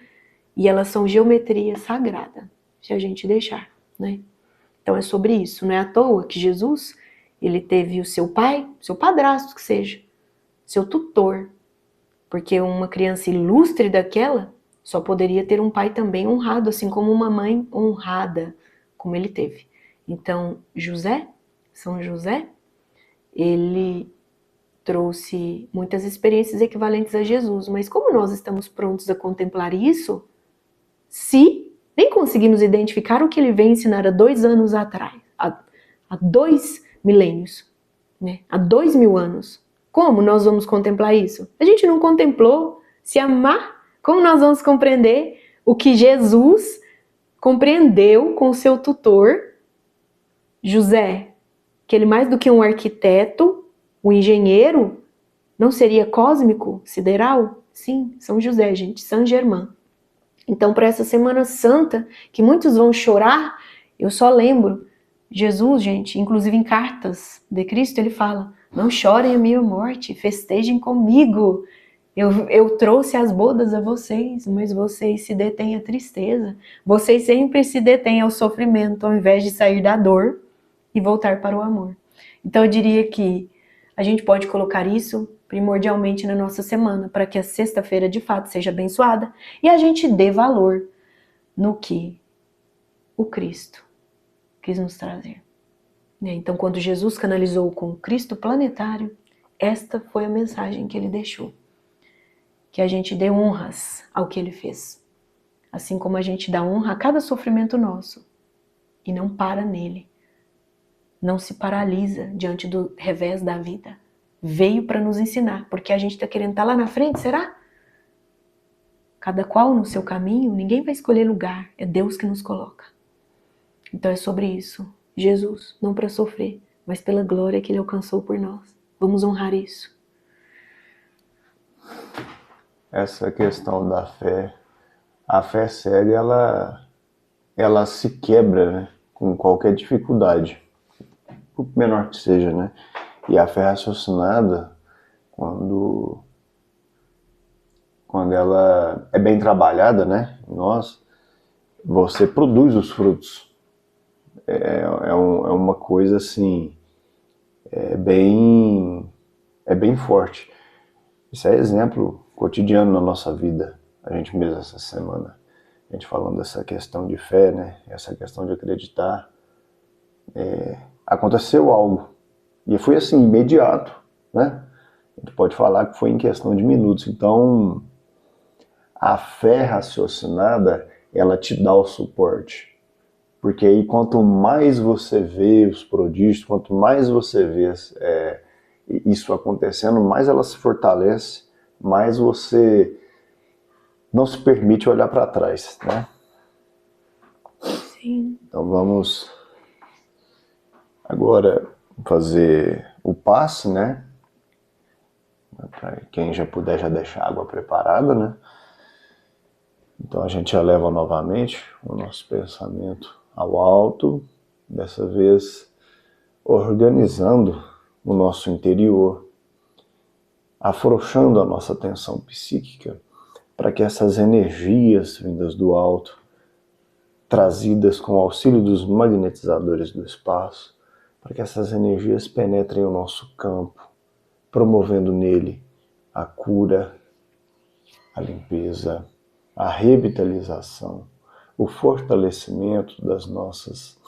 S1: e elas são geometria sagrada, se a gente deixar, né? Então é sobre isso, não é à toa que Jesus, ele teve o seu pai, seu padrasto que seja, seu tutor, porque uma criança ilustre daquela só poderia ter um pai também honrado, assim como uma mãe honrada, como ele teve. Então José, São José, ele trouxe muitas experiências equivalentes a Jesus, mas como nós estamos prontos a contemplar isso, se nem conseguimos identificar o que ele veio ensinar há 2 anos atrás, há 2 milênios, né? Há 2000 anos, como nós vamos contemplar isso? A gente não contemplou se amar, como nós vamos compreender o que Jesus compreendeu com seu tutor, José, que ele mais do que um arquiteto, um engenheiro, não seria cósmico, sideral? Sim, São José, gente, Saint Germain. Então, para essa Semana Santa, que muitos vão chorar, eu só lembro, Jesus, gente, inclusive em Cartas de Cristo, ele fala, não chorem a minha morte, festejem comigo. Eu trouxe as bodas a vocês, mas vocês se detêm à tristeza. Vocês sempre se detêm ao sofrimento, ao invés de sair da dor e voltar para o amor. Então, eu diria que a gente pode colocar isso primordialmente na nossa semana, para que a sexta-feira de fato seja abençoada e a gente dê valor no que o Cristo quis nos trazer. Então, quando Jesus canalizou com o Cristo planetário, esta foi a mensagem que ele deixou. Que a gente dê honras ao que ele fez. Assim como a gente dá honra a cada sofrimento nosso e não para nele. Não se paralisa diante do revés da vida. Veio para nos ensinar, porque a gente está querendo estar lá na frente, será? Cada qual no seu caminho, ninguém vai escolher lugar, é Deus que nos coloca. Então é sobre isso. Jesus, não para sofrer, mas pela glória que ele alcançou por nós. Vamos honrar isso.
S2: Essa questão da fé, a fé cega, ela se quebra, né, com qualquer dificuldade, por menor que seja, né? E a fé raciocinada, quando ela é bem trabalhada, né, em nós, você produz os frutos. É uma coisa assim, é bem forte. Isso é exemplo cotidiano na nossa vida. A gente mesmo essa semana, a gente falando dessa questão de fé, né, essa questão de acreditar, aconteceu algo. E foi assim, imediato, né? A gente pode falar que foi em questão de minutos. Então, a fé raciocinada, ela te dá o suporte. Porque aí quanto mais você vê os prodígios, quanto mais você vê isso acontecendo, mais ela se fortalece, mais você não se permite olhar para trás, né?
S1: Sim.
S2: Então vamos agora fazer o passe, né? Para quem já puder já deixar a água preparada, né? Então a gente eleva novamente o nosso pensamento ao alto, dessa vez organizando o nosso interior, afrouxando a nossa tensão psíquica, para que essas energias vindas do alto, trazidas com o auxílio dos magnetizadores do espaço, para que essas energias penetrem o nosso campo, promovendo nele a cura, a limpeza, a revitalização, o fortalecimento das nossas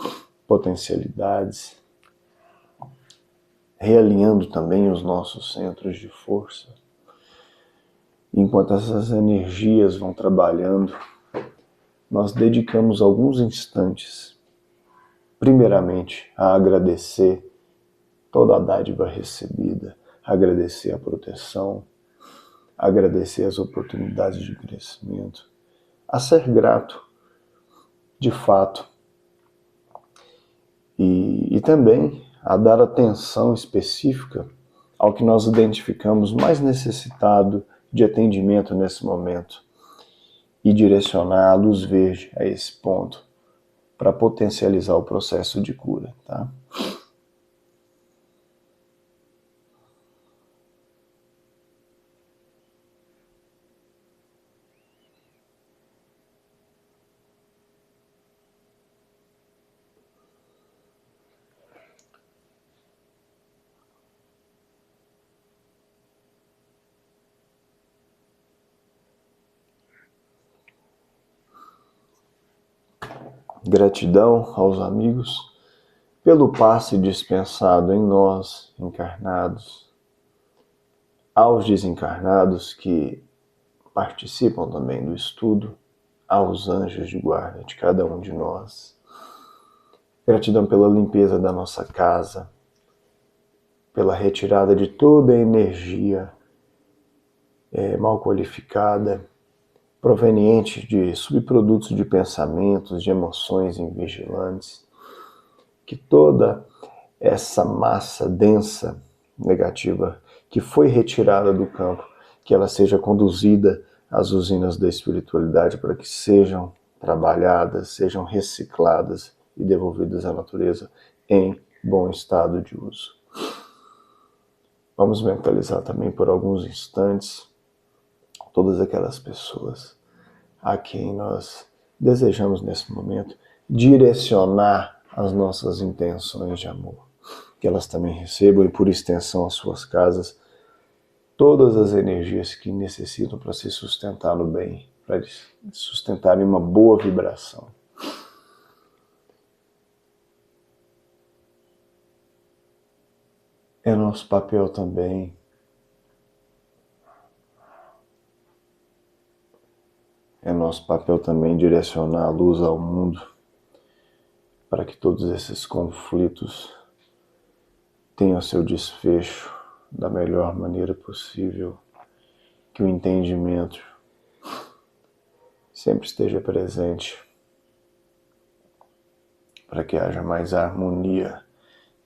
S2: potencialidades, realinhando também os nossos centros de força. Enquanto essas energias vão trabalhando, nós dedicamos alguns instantes, primeiramente, a agradecer toda a dádiva recebida, agradecer a proteção, agradecer as oportunidades de crescimento, a ser grato, de fato, e também a dar atenção específica ao que nós identificamos mais necessitado de atendimento nesse momento e direcionar a luz verde a esse ponto para potencializar o processo de cura, tá? Gratidão aos amigos pelo passe dispensado em nós, encarnados, aos desencarnados que participam também do estudo, aos anjos de guarda de cada um de nós. Gratidão pela limpeza da nossa casa, pela retirada de toda a energia mal qualificada, proveniente de subprodutos de pensamentos, de emoções invigilantes, que toda essa massa densa negativa que foi retirada do campo, que ela seja conduzida às usinas da espiritualidade para que sejam trabalhadas, sejam recicladas e devolvidas à natureza em bom estado de uso. Vamos mentalizar também por alguns instantes todas aquelas pessoas a quem nós desejamos nesse momento direcionar as nossas intenções de amor. Que elas também recebam, e por extensão as suas casas, todas as energias que necessitam para se sustentar no bem, para sustentarem uma boa vibração. É nosso papel também direcionar a luz ao mundo para que todos esses conflitos tenham seu desfecho da melhor maneira possível, que o entendimento sempre esteja presente para que haja mais harmonia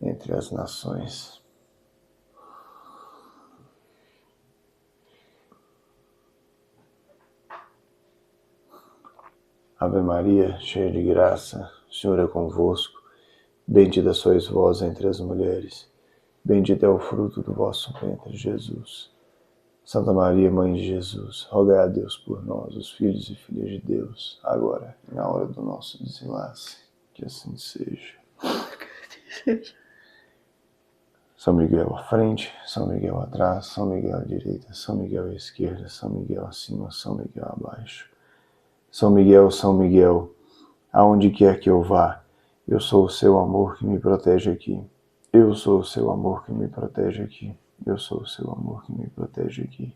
S2: entre as nações. Ave Maria, cheia de graça, o Senhor é convosco. Bendita sois vós entre as mulheres. Bendito é o fruto do vosso ventre, Jesus. Santa Maria, Mãe de Jesus, rogai a Deus por nós, os filhos e filhas de Deus, agora e na hora do nosso desenlace. Que assim seja. São Miguel à frente, São Miguel atrás, São Miguel à direita, São Miguel à esquerda, São Miguel acima, São Miguel abaixo. São Miguel, aonde quer que eu vá, eu sou o seu amor que me protege aqui. Eu sou o seu amor que me protege aqui. Eu sou o seu amor que me protege aqui.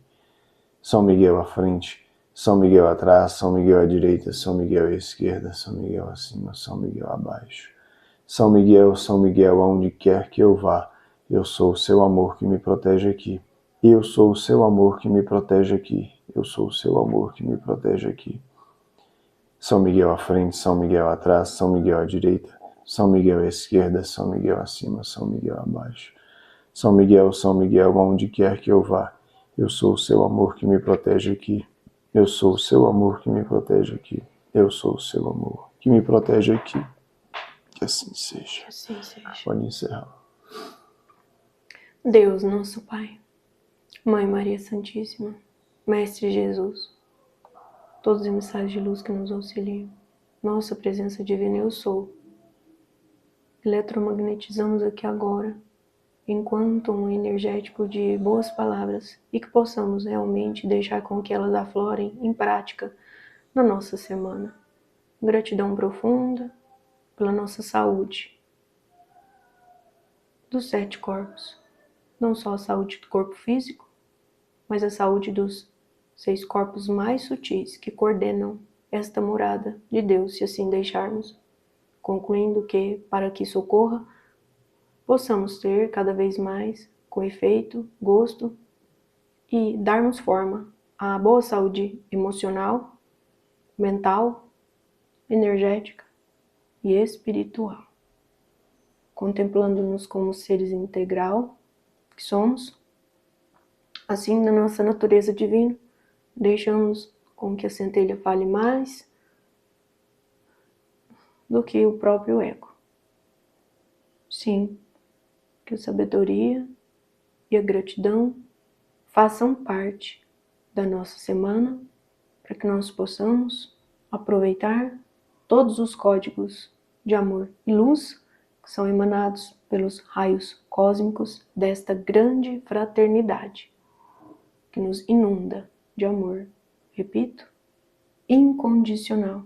S2: São Miguel à frente, São Miguel atrás, São Miguel à direita, São Miguel à esquerda, São Miguel acima, São Miguel abaixo. São Miguel, aonde quer que eu vá, eu sou o seu amor que me protege aqui. Eu sou o seu amor que me protege aqui. Eu sou o seu amor que me protege aqui. São Miguel à frente, São Miguel atrás, São Miguel à direita, São Miguel à esquerda, São Miguel acima, São Miguel abaixo. São Miguel, aonde quer que eu vá, eu sou o seu amor que me protege aqui. Eu sou o seu amor que me protege aqui. Eu sou o seu amor que me protege aqui. Que assim seja.
S1: Assim seja.
S2: Pode encerrar.
S1: Deus, nosso Pai, Mãe Maria Santíssima, Mestre Jesus, todos os emissários de luz que nos auxiliam, nossa presença divina eu sou. Eletromagnetizamos aqui agora, enquanto um energético de boas palavras e que possamos realmente deixar com que elas aflorem em prática na nossa semana. Gratidão profunda pela nossa saúde dos 7 corpos. Não só a saúde do corpo físico, mas a saúde dos 6 corpos mais sutis que coordenam esta morada de Deus, se assim deixarmos. Concluindo que, para que isso ocorra, possamos ter cada vez mais, com efeito, gosto e darmos forma à boa saúde emocional, mental, energética e espiritual. Contemplando-nos como seres integral que somos, assim na nossa natureza divina, deixamos com que a centelha fale mais do que o próprio ego. Sim, que a sabedoria e a gratidão façam parte da nossa semana para que nós possamos aproveitar todos os códigos de amor e luz que são emanados pelos raios cósmicos desta grande fraternidade que nos inunda de amor, repito, incondicional.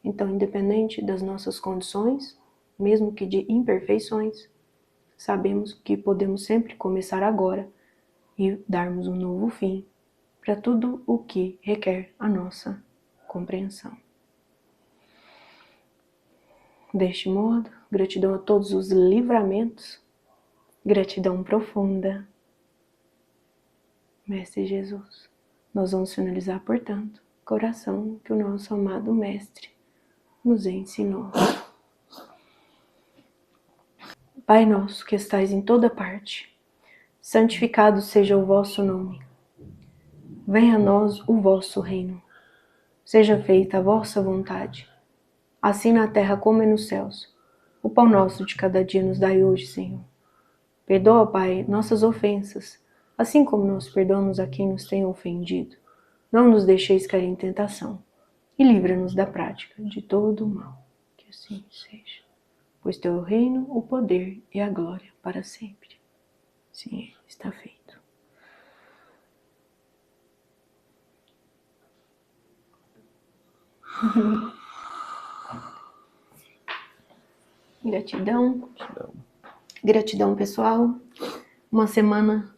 S1: Então, independente das nossas condições, mesmo que de imperfeições, sabemos que podemos sempre começar agora e darmos um novo fim para tudo o que requer a nossa compreensão. Deste modo, gratidão a todos os livramentos, gratidão profunda. Mestre Jesus, nós vamos finalizar, portanto, com a oração que o nosso amado Mestre nos ensinou. Pai nosso que estais em toda parte, santificado seja o vosso nome. Venha a nós o vosso reino. Seja feita a vossa vontade, assim na terra como é nos céus. O pão nosso de cada dia nos dai hoje, Senhor. Perdoa, Pai, nossas ofensas, assim como nós perdoamos a quem nos tem ofendido. Não nos deixeis cair em tentação, e livra-nos da prática de todo o mal. Que assim seja. Pois teu é o reino, o poder e a glória para sempre. Sim, está feito. Gratidão. Gratidão, pessoal. Uma semana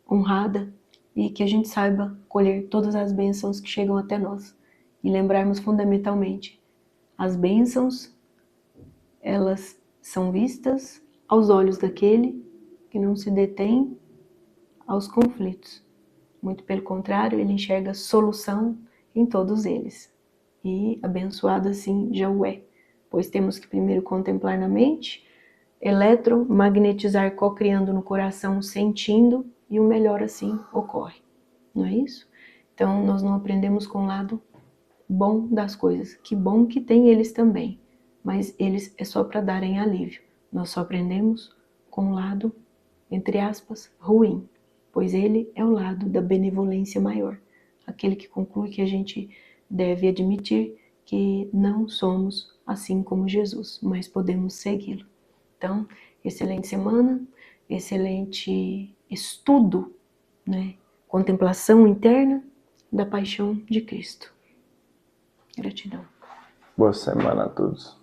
S1: honrada e que a gente saiba colher todas as bênçãos que chegam até nós. E lembrarmos fundamentalmente, as bênçãos, elas são vistas aos olhos daquele que não se detém aos conflitos. Muito pelo contrário, ele enxerga solução em todos eles. E abençoado assim já o é, pois temos que primeiro contemplar na mente, eletromagnetizar co-criando no coração, sentindo, e o melhor assim ocorre. Não é isso? Então nós não aprendemos com o lado bom das coisas. Que bom que tem eles também, mas eles é só para darem alívio. Nós só aprendemos com o lado, entre aspas, ruim. pois ele é o lado da benevolência maior, aquele que conclui que a gente deve admitir que não somos assim como Jesus, mas podemos segui-lo. Então, excelente semana, excelente estudo, né? Contemplação interna da paixão de Cristo. Gratidão.
S2: Boa semana a todos.